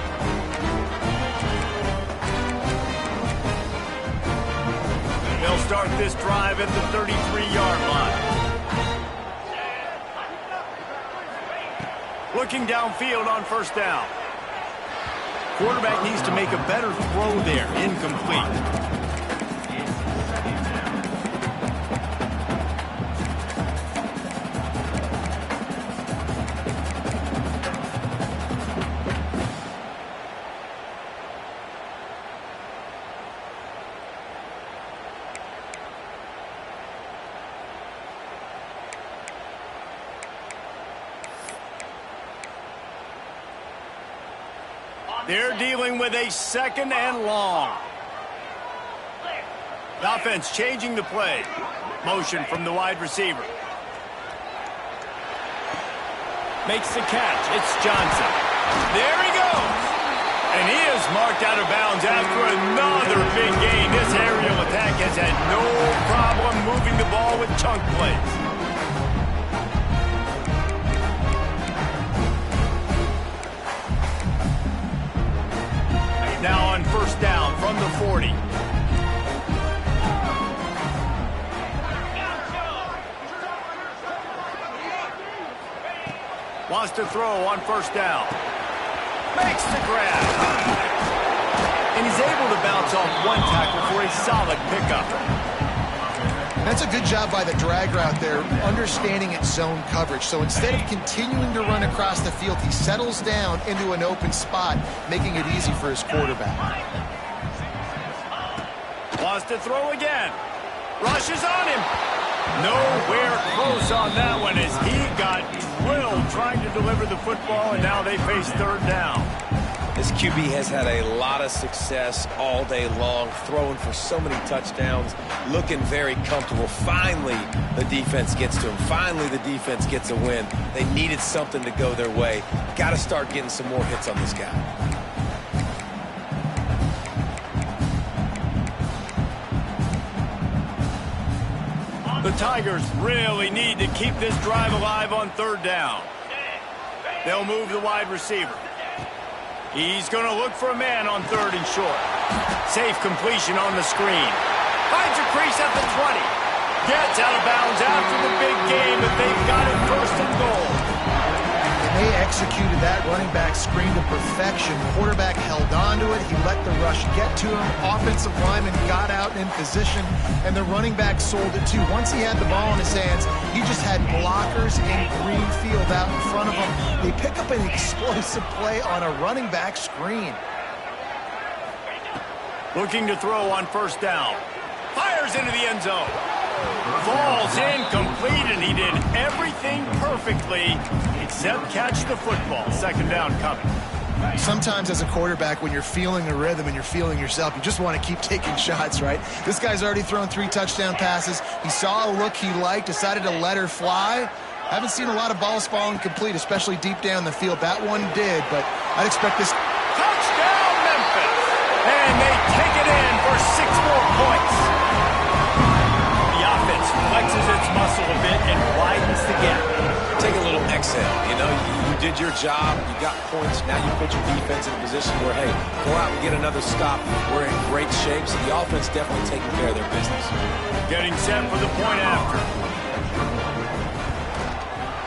They'll start this drive at the 33-yard line. Looking downfield on first down. Quarterback needs to make a better throw there. Incomplete. They're dealing with a second and long. The offense changing the play. Motion from the wide receiver. Makes the catch. It's Johnson. There he goes. And he is marked out of bounds after another big gain. This aerial attack has had no problem moving the ball with chunk plays. Now on first down from the 40. Wants to throw on first down. Makes the grab. And he's able to bounce off one tackle for a solid pickup. That's a good job by the drag route there, understanding its zone coverage. So instead of continuing to run across the field, he settles down into an open spot, making it easy for his quarterback. Wants to throw again. Rushes on him. Nowhere close on that one as he got drilled trying to deliver the football, and now they face third down. This QB has had a lot of success all day long, throwing for so many touchdowns, looking very comfortable. Finally, the defense gets to him. Finally, the defense gets a win. They needed something to go their way. Got to start getting some more hits on this guy. The Tigers really need to keep this drive alive on third down. They'll move the wide receiver. He's going to look for a man on third and short. Safe completion on the screen. Finds a crease at the 20. Gets out of bounds after the big game, but they've got it first and goal. And they executed that running back screen to perfection. Quarterback held on to it. He let the rush get to him. Offensive lineman got out in position, and the running back sold it too. Once he had the ball in his hands, he just had blockers and green field out in front of him. They pick up an explosive play on a running back screen. Looking to throw on first down. Fires into the end zone. Falls incomplete, and he did everything perfectly except catch the football. Second down coming. Sometimes as a quarterback, when you're feeling a rhythm and you're feeling yourself, you just want to keep taking shots, right? This guy's already thrown 3 touchdown passes. He saw a look he liked, decided to let her fly. Haven't seen a lot of balls falling complete, especially deep down the field. That one did, but I'd expect this. Touchdown, Memphis! And they take it in for 6 more points. The offense flexes its muscle a bit and widens the gap. Take a little exhale. You know, you did your job. You got points. Now you put your defense in a position where, hey, go out and get another stop. We're in great shape. So the offense definitely taking care of their business. Getting set for the point after.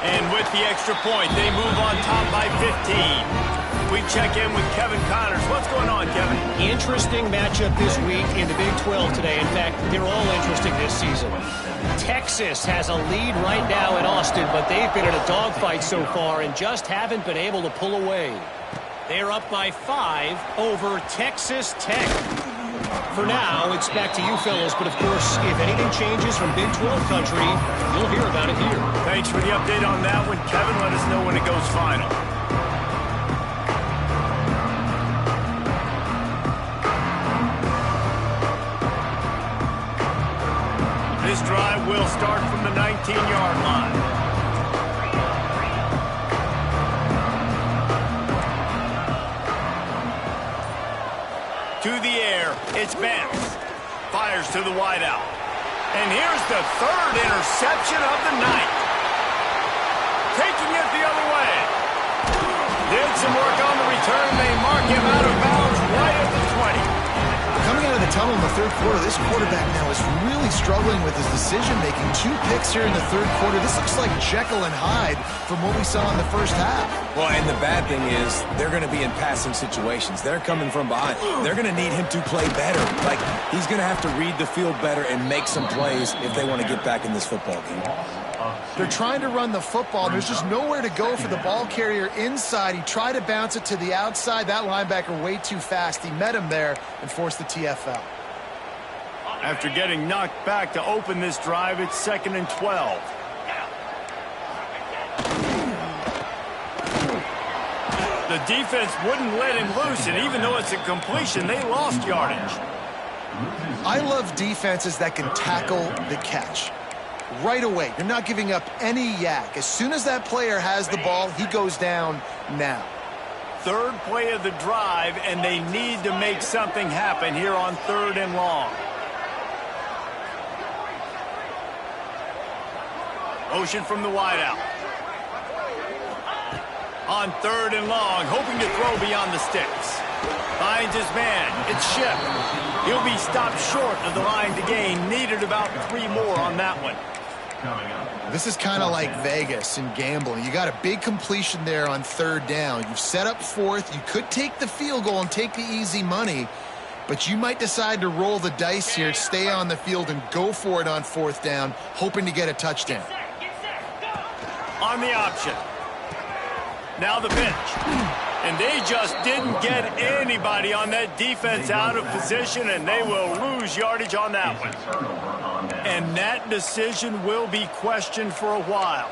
And with the extra point, they move on top by 15. We check in with Kevin Connors. What's going on, Kevin? Interesting matchup this week in the Big 12 today. In fact, they're all interesting this season. Texas has a lead right now in Austin, but they've been in a dogfight so far and just haven't been able to pull away. They're up by 5 over Texas Tech. For now, it's back to you fellas, but of course, if anything changes from Big 12 country, you'll hear about it here. Thanks for the update on that one, Kevin. Let us know when it goes final. This drive will start from the 19-yard line. To the air, it's Benz. Fires to the wideout. And here's the third interception of the night. Taking it the other way. Did some work on the return. They mark him out of bounds right at the 20. Coming out of the tunnel in the third quarter. This quarterback now is really struggling with his decision-making. 2 picks here in the third quarter. This looks like Jekyll and Hyde from what we saw in the first half. Well, and the bad thing is they're going to be in passing situations. They're coming from behind. They're going to need him to play better. Like, he's going to have to read the field better and make some plays if they want to get back in this football game. They're trying to run the football. There's just nowhere to go for the ball carrier inside. He tried to bounce it to the outside. That linebacker way too fast. He met him there and forced the TFL. After getting knocked back to open this drive, it's 2nd and 12. The defense wouldn't let him loose, and even though it's a completion, they lost yardage. I love defenses that can tackle the catch. Right away, you're not giving up any yak. As soon as that player has the ball, he goes down now. Third play of the drive, and they need to make something happen here on 3rd and long. Motion from the wideout. On 3rd and long, hoping to throw beyond the sticks. Finds his man. It's Ship. He'll be stopped short of the line to gain. Needed about 3 more on that one. This is kind of like Vegas in gambling. You got a big completion there on 3rd down. You've set up 4th. You could take the field goal and take the easy money, but you might decide to roll the dice here, stay on the field, and go for it on 4th down, hoping to get a touchdown. On the option. Now the pitch. And they just didn't get anybody on that defense out of position, and they will lose yardage on that one. And that decision will be questioned for a while.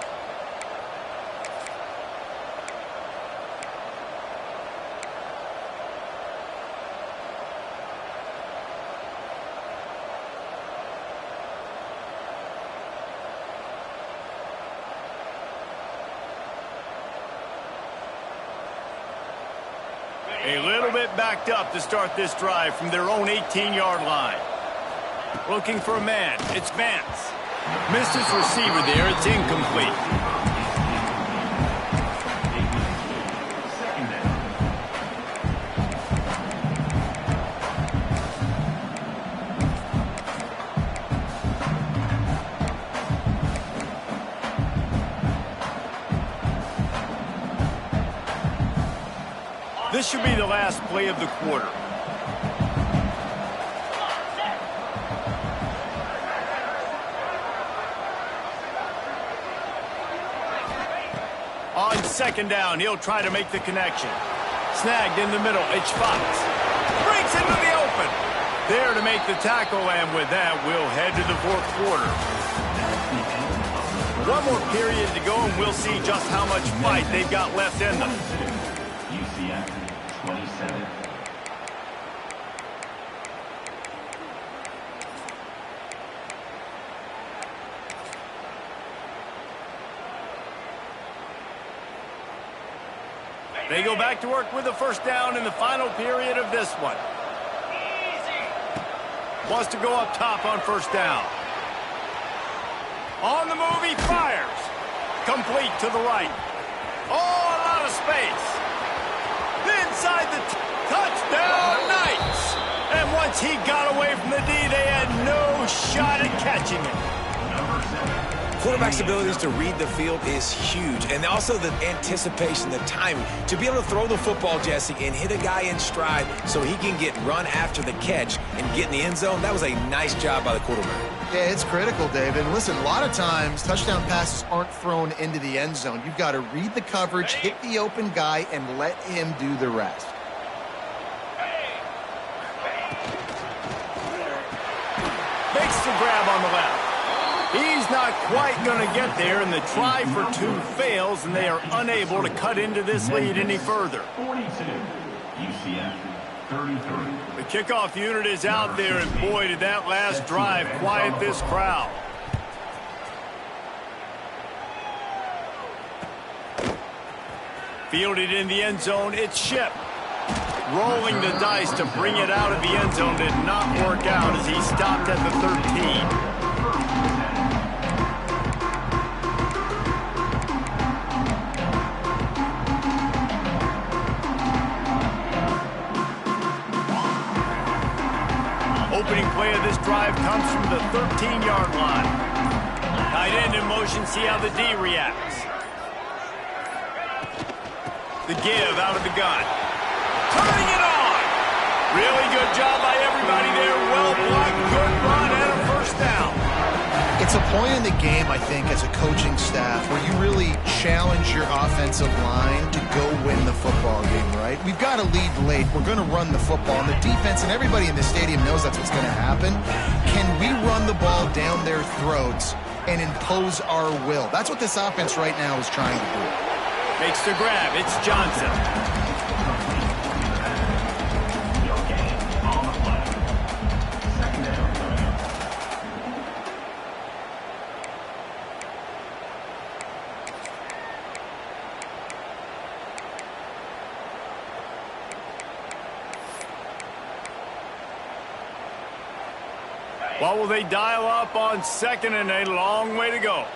A little bit backed up to start this drive from their own 18-yard line. Looking for a man. It's Vance. Missed his receiver there. It's incomplete. This should be the last play of the quarter. On 2nd down, he'll try to make the connection. Snagged in the middle, it's Fox. Breaks into the open. There to make the tackle, and with that, we'll head to the 4th quarter. 1 more period to go, and we'll see just how much fight they've got left in them. UCF 27. They go back to work with a 1st down in the final period of this one. Wants to go up top on 1st down. On the move, he fires. Complete to the right. Oh, a lot of space. Inside the touchdown, Knights. And once he got away from the D, they had no shot at catching it. Quarterback's abilities to read the field is huge, and also the anticipation, the timing. To be able to throw the football, Jesse, and hit a guy in stride so he can get run after the catch and get in the end zone, that was a nice job by the quarterback. Yeah, it's critical, David. Listen, a lot of times touchdown passes aren't thrown into the end zone. You've got to read the coverage, hit the open guy, and let him do the rest. Makes the grab on the left. He's not quite going to get there, and the try for 2 fails, and they are unable to cut into this lead any further. 42. UCF 33. The kickoff unit is out there, and boy, did that last drive quiet this crowd. Fielded in the end zone, it's Ship. Rolling the dice to bring it out of the end zone did not work out as he stopped at the 13. play of this drive comes from the 13-yard line. Tight end in motion, see how the D reacts. The give out of the gun. Turning it on! Really good job by everybody there. Well blocked, good run, and a first down. It's a point in the game, I think, as a coaching staff where you really challenge your offensive line to go win the football game, right? We've got to lead late. We're going to run the football. And the defense and everybody in the stadium knows that's what's going to happen. Can we run the ball down their throats and impose our will? That's what this offense right now is trying to do. Makes the grab. It's Johnson. What will they dial up on second and a long way to go?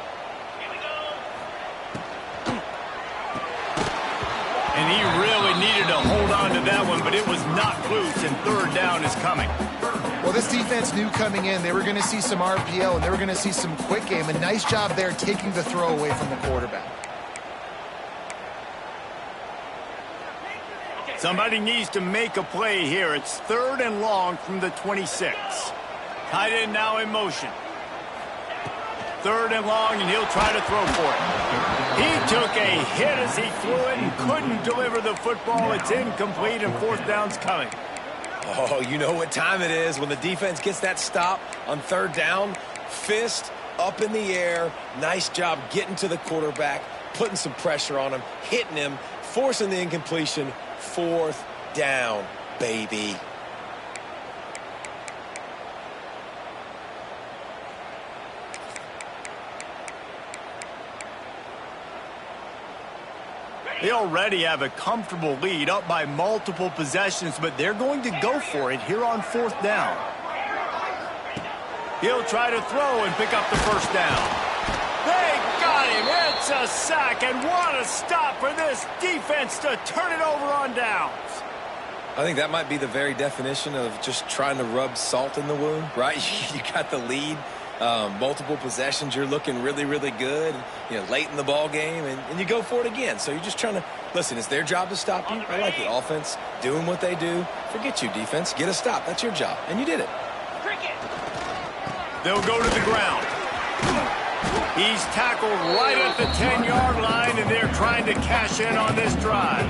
And he really needed to hold on to that one, but it was not loose, and third down is coming. Well, this defense knew coming in they were going to see some RPO, and they were going to see some quick game. A nice job there taking the throw away from the quarterback. Somebody needs to make a play here. It's third and long from the 26. Tight end now in motion. Third and long, and he'll try to throw for it. He took a hit as he flew it and couldn't deliver the football. It's incomplete, and fourth down's coming. Oh, you know what time it is when the defense gets that stop on third down. Fist up in the air. Nice job getting to the quarterback, putting some pressure on him, hitting him, forcing the incompletion. Fourth down, baby. They already have a comfortable lead, up by multiple possessions, but they're going to go for it here on fourth down. He'll try to throw and pick up the first down. They got him. It's a sack, and what a stop for this defense to turn it over on downs. I think that might be the very definition of just trying to rub salt in the wound, right? You got the lead. Multiple possessions, you're looking really, really good, late in the ball game, and you go for it again. So you're just trying to, listen, it's their job to stop you. I like the offense doing what they do. Forget you, defense. Get a stop. That's your job, and you did it. They'll go to the ground. He's tackled right at the 10-yard line, and they're trying to cash in on this drive.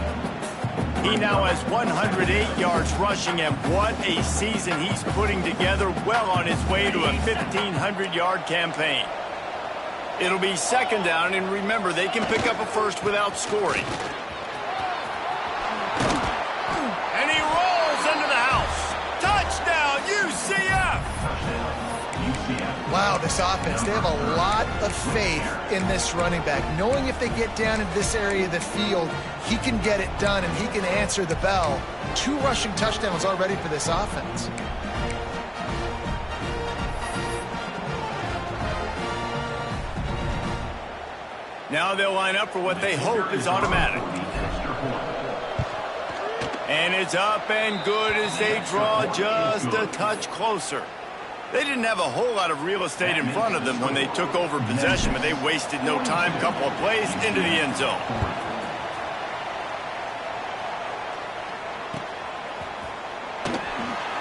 He now has 108 yards rushing, and what a season he's putting together, well on his way to a 1,500-yard campaign. It'll be second down, and remember, they can pick up a first without scoring. And he rolls into the house. Touchdown, UCF! Wow, this offense, they have a lot of faith in this running back, knowing if they get down into this area of the field, he can get it done and he can answer the bell. 2 rushing touchdowns already for this offense. Now they'll line up for what they hope is automatic. And it's up and good as they draw just a touch closer. They didn't have a whole lot of real estate in front of them when they took over possession, but they wasted no time. Couple of plays into the end zone.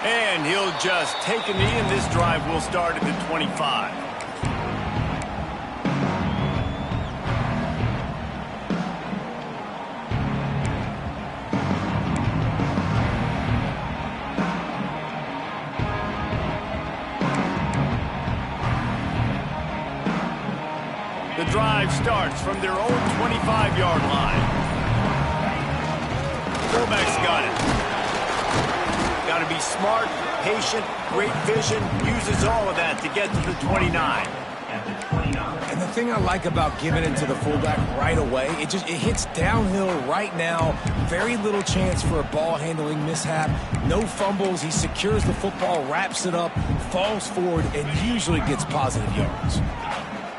And he'll just take a knee, and this drive will start at the 25. The drive starts from their own 25-yard line. Fullback's got it. Got to be smart, patient, great vision, uses all of that to get to the 29. And the thing I like about giving it to the fullback right away, it hits downhill right now. Very little chance for a ball handling mishap. No fumbles. He secures the football, wraps it up, falls forward, and usually gets positive yards.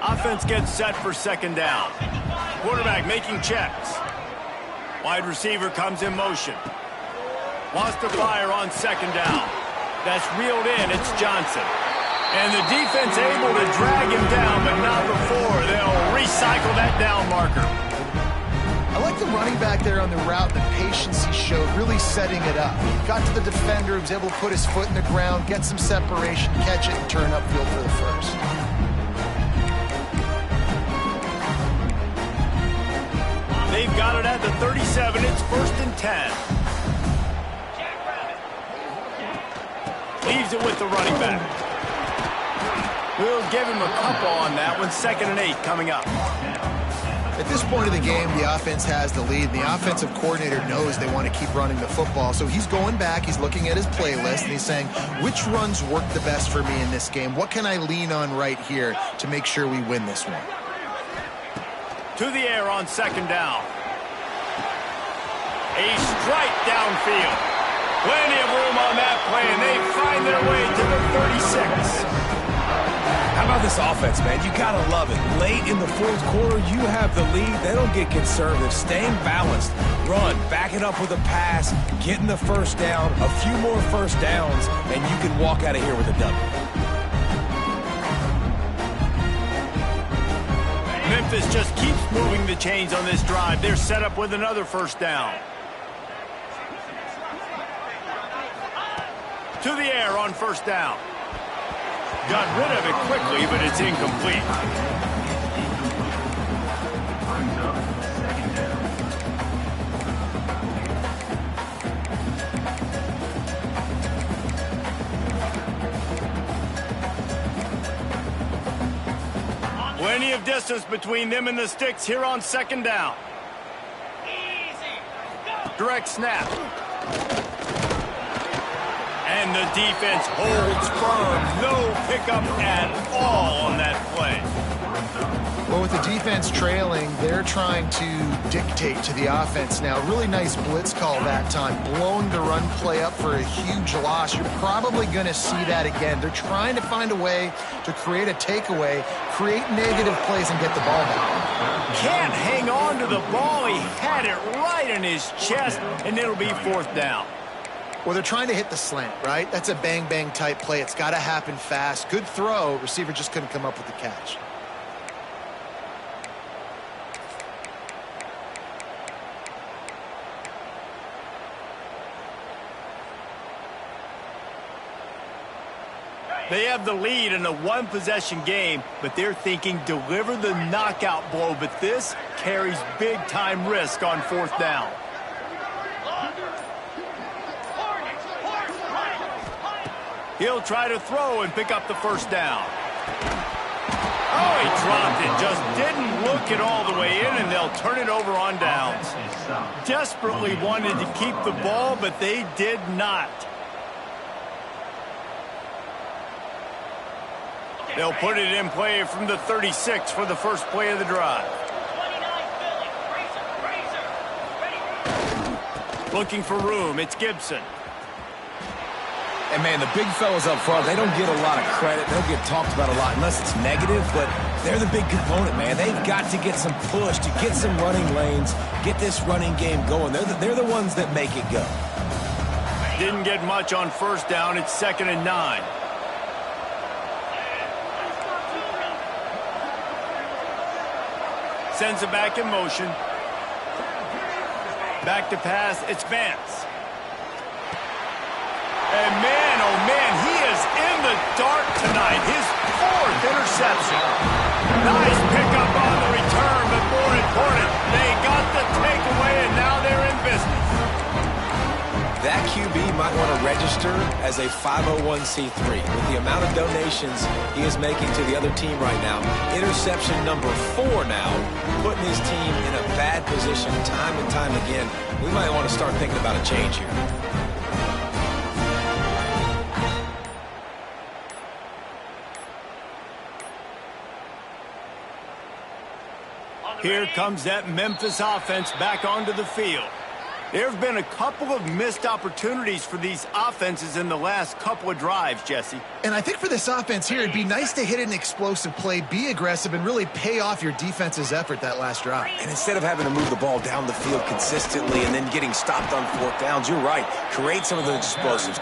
Offense gets set for second down. Quarterback making checks. Wide receiver comes in motion. Wants to fire on second down. That's reeled in. It's Johnson. And the defense able to drag him down, but not before. They'll recycle that down marker. I like the running back there on the route, the patience he showed, really setting it up. He got to the defender, was able to put his foot in the ground, get some separation, catch it, and turn upfield for the first. They've got it at the 37. It's 1st and 10. Leaves it with the running back. We'll give him a couple on that one. 2nd and 8 coming up. At this point of the game, the offense has the lead, and the offensive coordinator knows they want to keep running the football. So he's going back, he's looking at his playlist, and he's saying, which runs work the best for me in this game? What can I lean on right here to make sure we win this one? To the air on 2nd down. A strike downfield. Plenty of room on that play, and they find their way to the 36. How about this offense, man? You got to love it. Late in the 4th quarter, you have the lead. They don't get conservative. Staying balanced. Run. Back it up with a pass. Getting the 1st down. A few more 1st downs, and you can walk out of here with a W. Memphis just keeps moving the chains on this drive. They're set up with another 1st down. To the air on 1st down. Got rid of it quickly, but it's incomplete. Brings up 2nd down. Plenty of distance between them and the sticks here on 2nd down. Easy. Go. Direct snap. And the defense holds firm. No pickup at all on that play. Well, with the defense trailing, they're trying to dictate to the offense now. Really nice blitz call that time, blowing the run play up for a huge loss. You're probably going to see that again. They're trying to find a way to create a takeaway, create negative plays, and get the ball back. Can't hang on to the ball. He had it right in his chest, and it'll be 4th down. Well, they're trying to hit the slant, right? That's a bang-bang type play. It's got to happen fast. Good throw. Receiver just couldn't come up with the catch. They have the lead in a one-possession game, but they're thinking deliver the knockout blow. But this carries big-time risk on 4th down. He'll try to throw and pick up the 1st down. Oh, he dropped it. Just didn't look it all the way in, and they'll turn it over on downs. Desperately wanted to keep the ball, but they did not. They'll put it in play from the 36 for the first play of the drive. 29 Philly. Ready. Looking for room. It's Gibson. And, man, the big fellas up front, they don't get a lot of credit. They don't get talked about a lot unless it's negative, but they're the big component, man. They've got to get some push, to get some running lanes, get this running game going. They're the ones that make it go. Didn't get much on 1st down. It's 2nd and 9. Sends it back in motion. Back to pass. It's Vance. And man, oh man, he is in the dark tonight. His 4th interception. Nice pickup on the return, but more important, they got the takeaway, and now they're in business. That QB might want to register as a 501c3. With the amount of donations he is making to the other team right now, interception number 4 now, putting his team in a bad position time and time again. We might want to start thinking about a change here. Here comes that Memphis offense back onto the field. There have been a couple of missed opportunities for these offenses in the last couple of drives, Jesse. And I think for this offense here, it'd be nice to hit an explosive play, be aggressive, and really pay off your defense's effort that last drive. And instead of having to move the ball down the field consistently and then getting stopped on 4th downs, you're right. Create some of those explosives.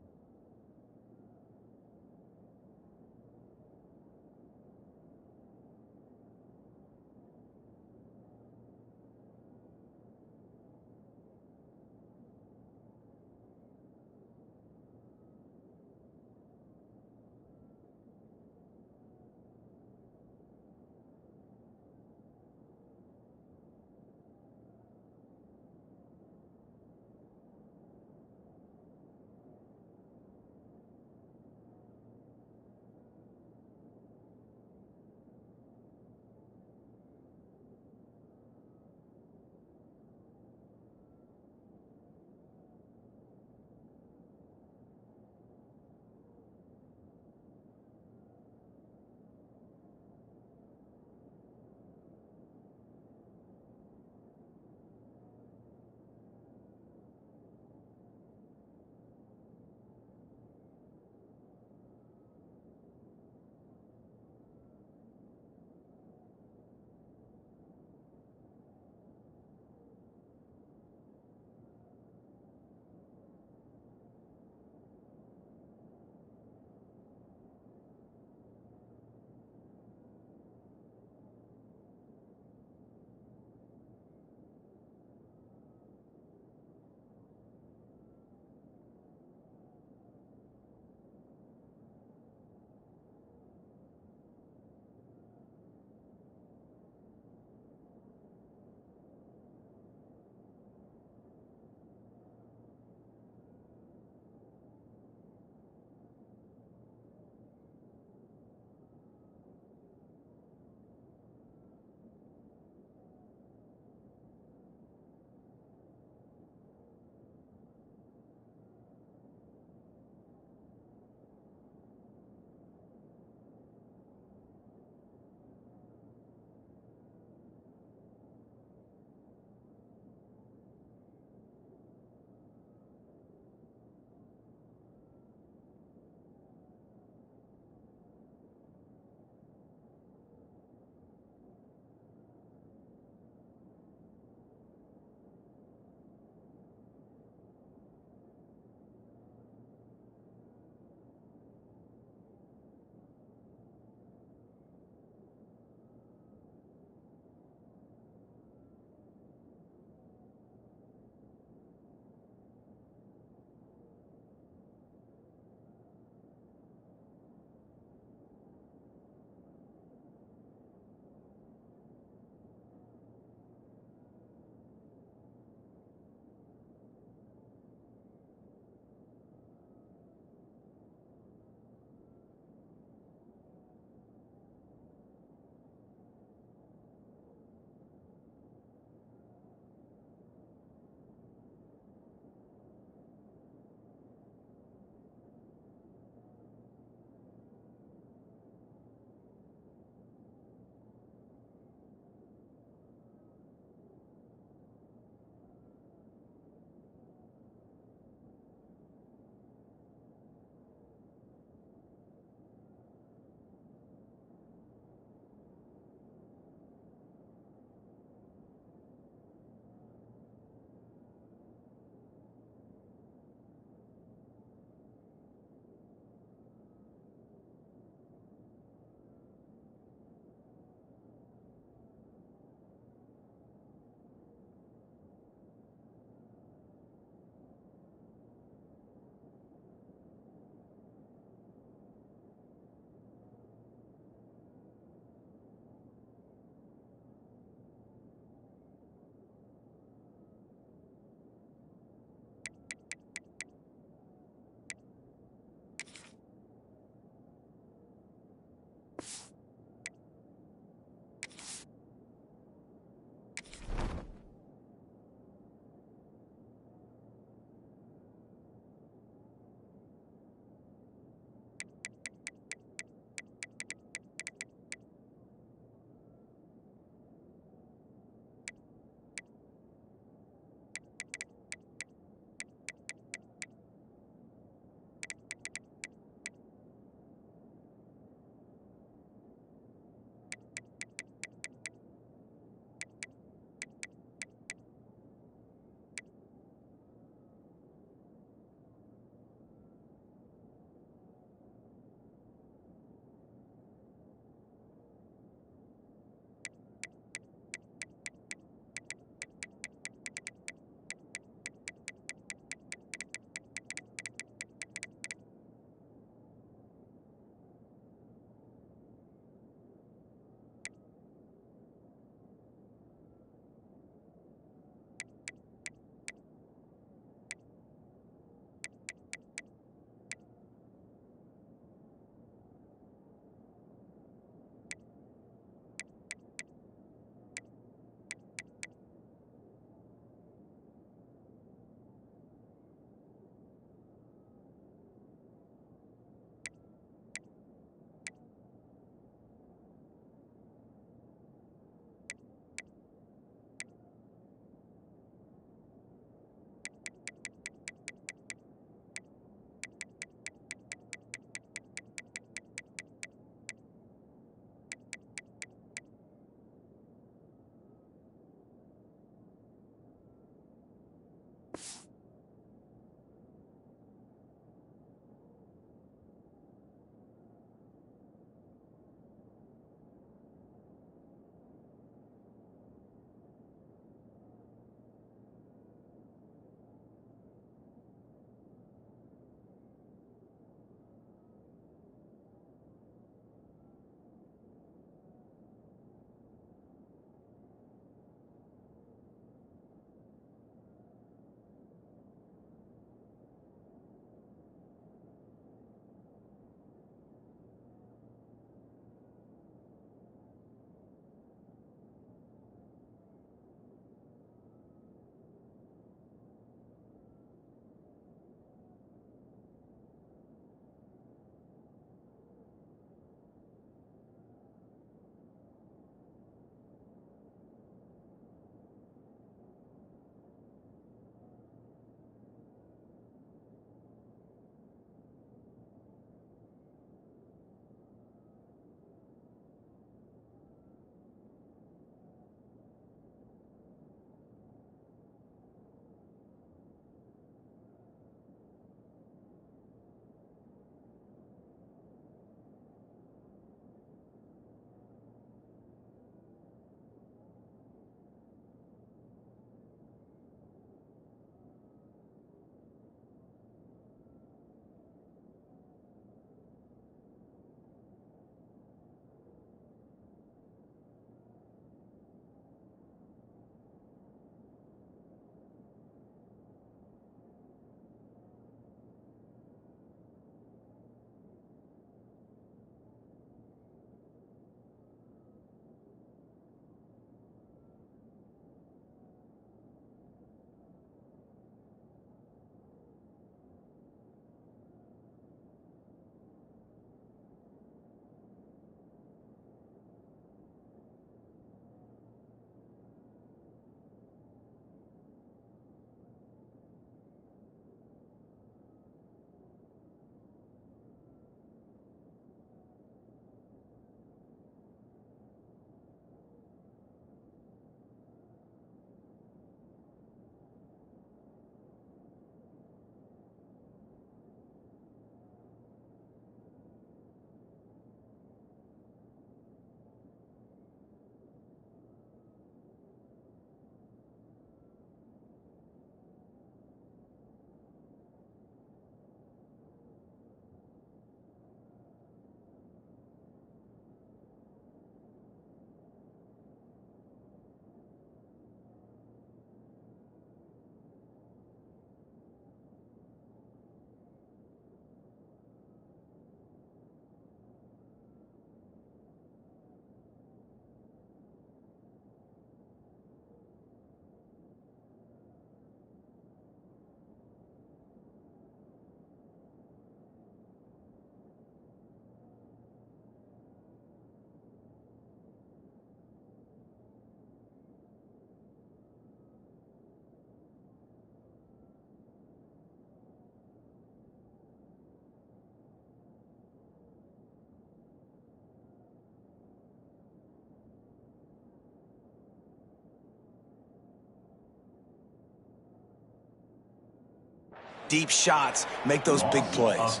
deep shots, make those big plays.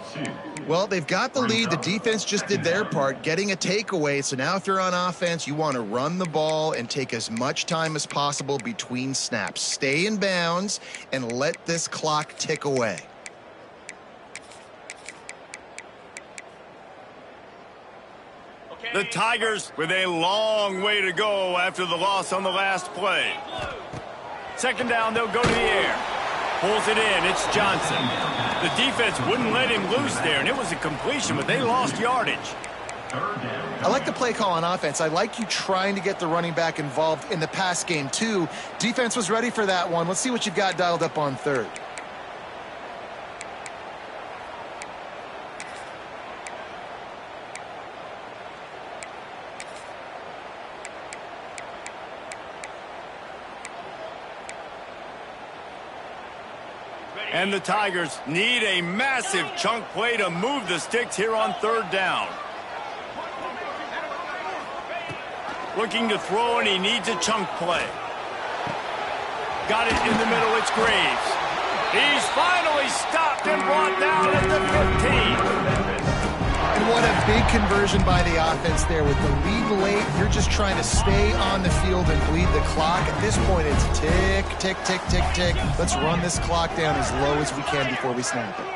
Well, they've got the lead. The defense just did their part, getting a takeaway. So now if you're on offense, you want to run the ball and take as much time as possible between snaps. Stay in bounds and let this clock tick away. The Tigers with a long way to go after the loss on the last play. Second down, they'll go to the air. Pulls it in, it's Johnson. The defense wouldn't let him loose there, and it was a completion, but they lost yardage. I like the play call on offense. I like you trying to get the running back involved in the pass game, too. Defense was ready for that one. Let's see what you've got dialed up on third. And the Tigers need a massive chunk play to move the sticks here on third down. Looking to throw, and he needs a chunk play. Got it in the middle, it's Graves. He's finally stopped and brought down at the 15. And what a big conversion by the offense there. With the lead late, you're just trying to stay on the field and bleed the clock. At this point, it's tick, tick, tick, tick, tick. Let's run this clock down as low as we can before we snap it.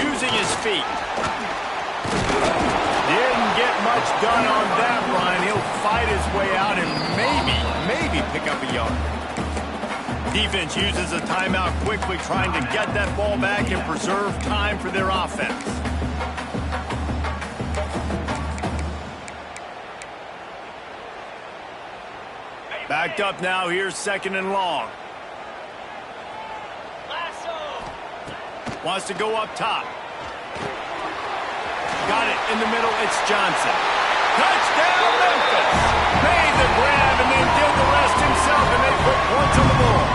Using his feet. Didn't get much done on that run. He'll fight his way out and maybe pick up a yard. Defense uses a timeout quickly, trying to get that ball back and preserve time for their offense. Backed up now, here's second and long. Wants to go up top. Got it in the middle, it's Johnson. Touchdown, Memphis! Made the grab and then did the rest himself, and they put points on the board.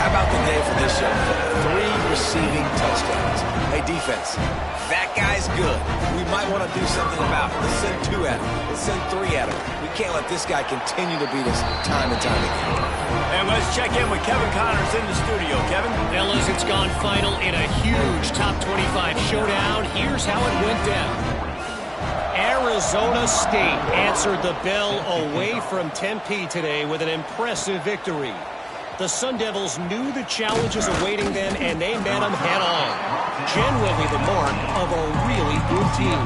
How about the day for this young fella? 3 receiving touchdowns. Hey, defense, that guy's good. We might want to do something about it. Let's send 2 at him. Let's send 3 at him. We can't let this guy continue to beat us time and time again. And let's check in with Kevin Connors in the studio. Kevin? Fellas, it's gone final in a huge top 25 showdown. Here's how it went down. Arizona State answered the bell away from Tempe today with an impressive victory. The Sun Devils knew the challenges awaiting them, and they met them head-on. Generally the mark of a really good team.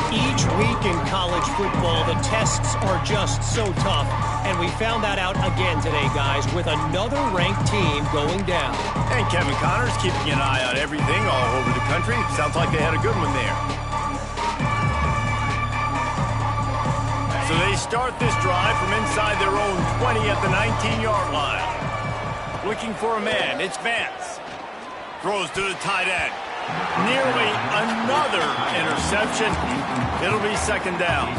Each week in college football, the tests are just so tough, and we found that out again today, guys, with another ranked team going down. And Kevin Connors keeping an eye on everything all over the country. Sounds like they had a good one there. So they start this drive from inside their own 20 at the 19-yard line. Looking for a man, it's Vance. Throws to the tight end. Nearly another interception. It'll be second down.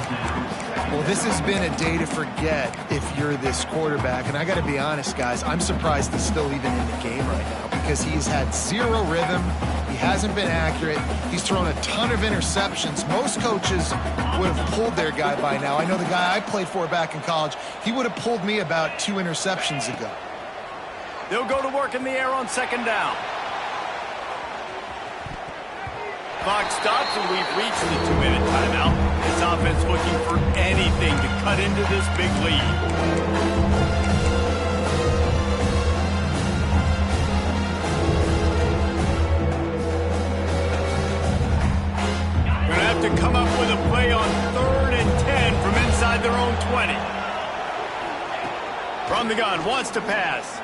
Well, this has been a day to forget if you're this quarterback. And I got to be honest, guys, I'm surprised he's still even in the game right now because he's had 0 rhythm. He hasn't been accurate. He's thrown a ton of interceptions. Most coaches would have pulled their guy by now. I know the guy I played for back in college, he would have pulled me about 2 interceptions ago. They'll go to work in the air on second down. Clock stops, and we've reached the 2-minute timeout. This offense looking for anything to cut into this big lead. Gonna have to come up with a play on 3rd and 10 from inside their own 20. From the gun, wants to pass.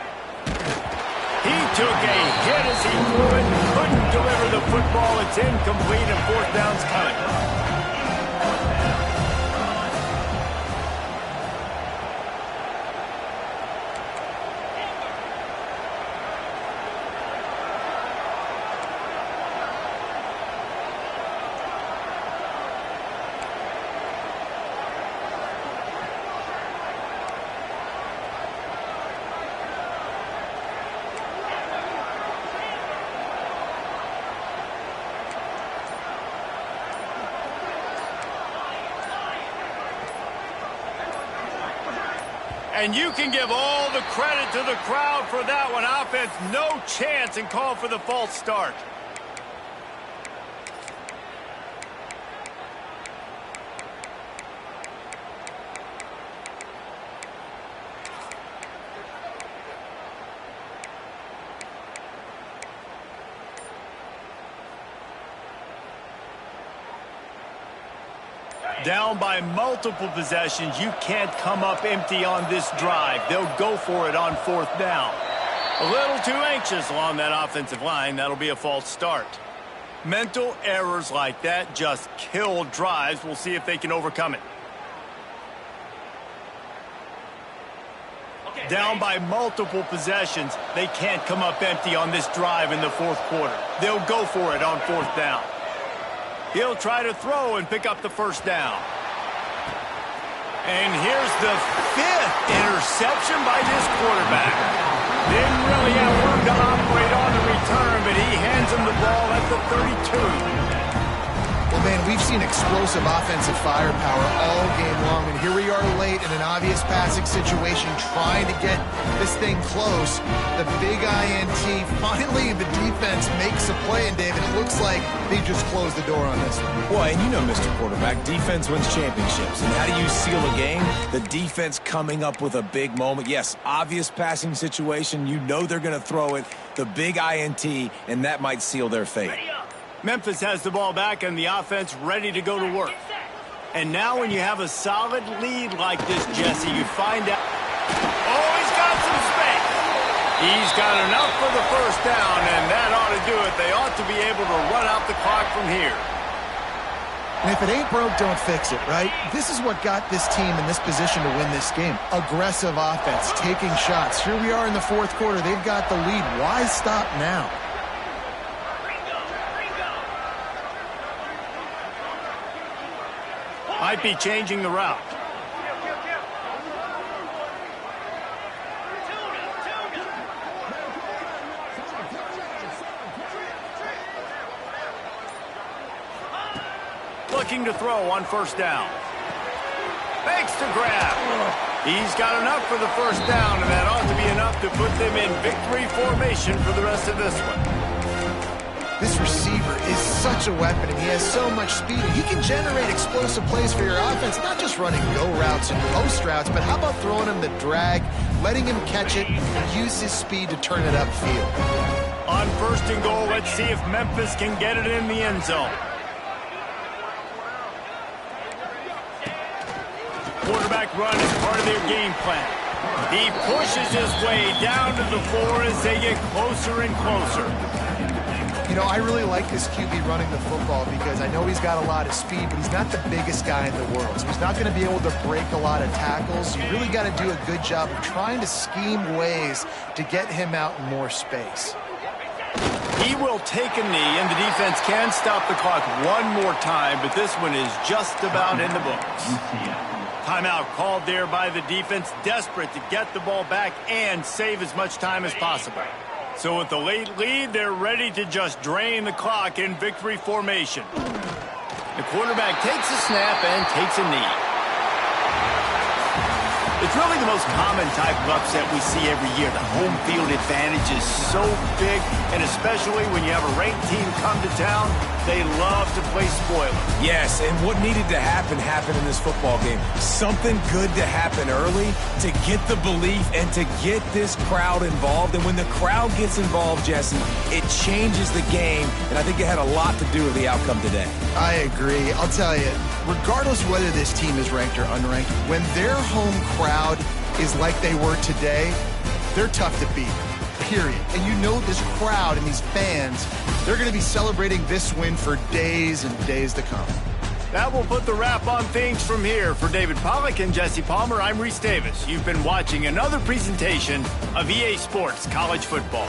He took a hit as he threw it, couldn't deliver the football. It's incomplete, and 4th down's coming. And you can give all the credit to the crowd for that one. Offense, no chance, and call for the false start. Down by multiple possessions, you can't come up empty on this drive. They'll go for it on fourth down. A little too anxious along that offensive line. That'll be a false start. Mental errors like that just kill drives. We'll see if they can overcome it. Down by multiple possessions, they can't come up empty on this drive in the fourth quarter. They'll go for it on fourth down. He'll try to throw and pick up the first down. And here's the 5th interception by this quarterback. Didn't really have room to operate on the return, but he hands him the ball at the 32. Well, man, we've seen explosive offensive firepower all game long, and here we are late in an obvious passing situation trying to get this thing close. The big INT, finally the defense makes a play, and David, it looks like they just closed the door on this one. Well, and you know, Mr. Quarterback, defense wins championships. And how do you seal a game? The defense coming up with a big moment. Yes, obvious passing situation. You know they're going to throw it. The big INT, and that might seal their fate. Memphis has the ball back and the offense ready to go to work. And now when you have a solid lead like this, Jesse, you find out... Oh, he's got some space. He's got enough for the first down, and that ought to do it. They ought to be able to run out the clock from here. And if it ain't broke, don't fix it, right? This is what got this team in this position to win this game. Aggressive offense, taking shots. Here we are in the fourth quarter. They've got the lead. Why stop now? Might be changing the route. Looking to throw on first down. Fakes to grab. He's got enough for the first down, and that ought to be enough to put them in victory formation for the rest of this one. This receiver is such a weapon, and he has so much speed. He can generate explosive plays for your offense, not just running go routes and post routes, but how about throwing him the drag, letting him catch it, and use his speed to turn it upfield. On first and goal, let's see if Memphis can get it in the end zone. Quarterback run is part of their game plan. He pushes his way down to the floor as they get closer and closer. You know, I really like this QB running the football because I know he's got a lot of speed, but he's not the biggest guy in the world. So he's not going to be able to break a lot of tackles. You really got to do a good job of trying to scheme ways to get him out in more space. He will take a knee, and the defense can stop the clock one more time, but this one is just about in the books. Timeout called there by the defense, desperate to get the ball back and save as much time as possible. So with the late lead, they're ready to just drain the clock in victory formation. The quarterback takes a snap and takes a knee. It's really the most common type of upset we see every year. The home field advantage is so big, and especially when you have a ranked team come to town, they love to play spoiler. Yes, and what needed to happen happened in this football game. Something good to happen early to get the belief and to get this crowd involved. And when the crowd gets involved, Jesse, it changes the game, and I think it had a lot to do with the outcome today. I agree. I'll tell you, regardless whether this team is ranked or unranked, when their home crowd is like they were today, they're tough to beat, period. And you know this crowd and these fans, they're going to be celebrating this win for days and days to come. That will put the wrap on things from here. For David Pollack and Jesse Palmer, I'm Reese Davis. You've been watching another presentation of EA Sports College Football.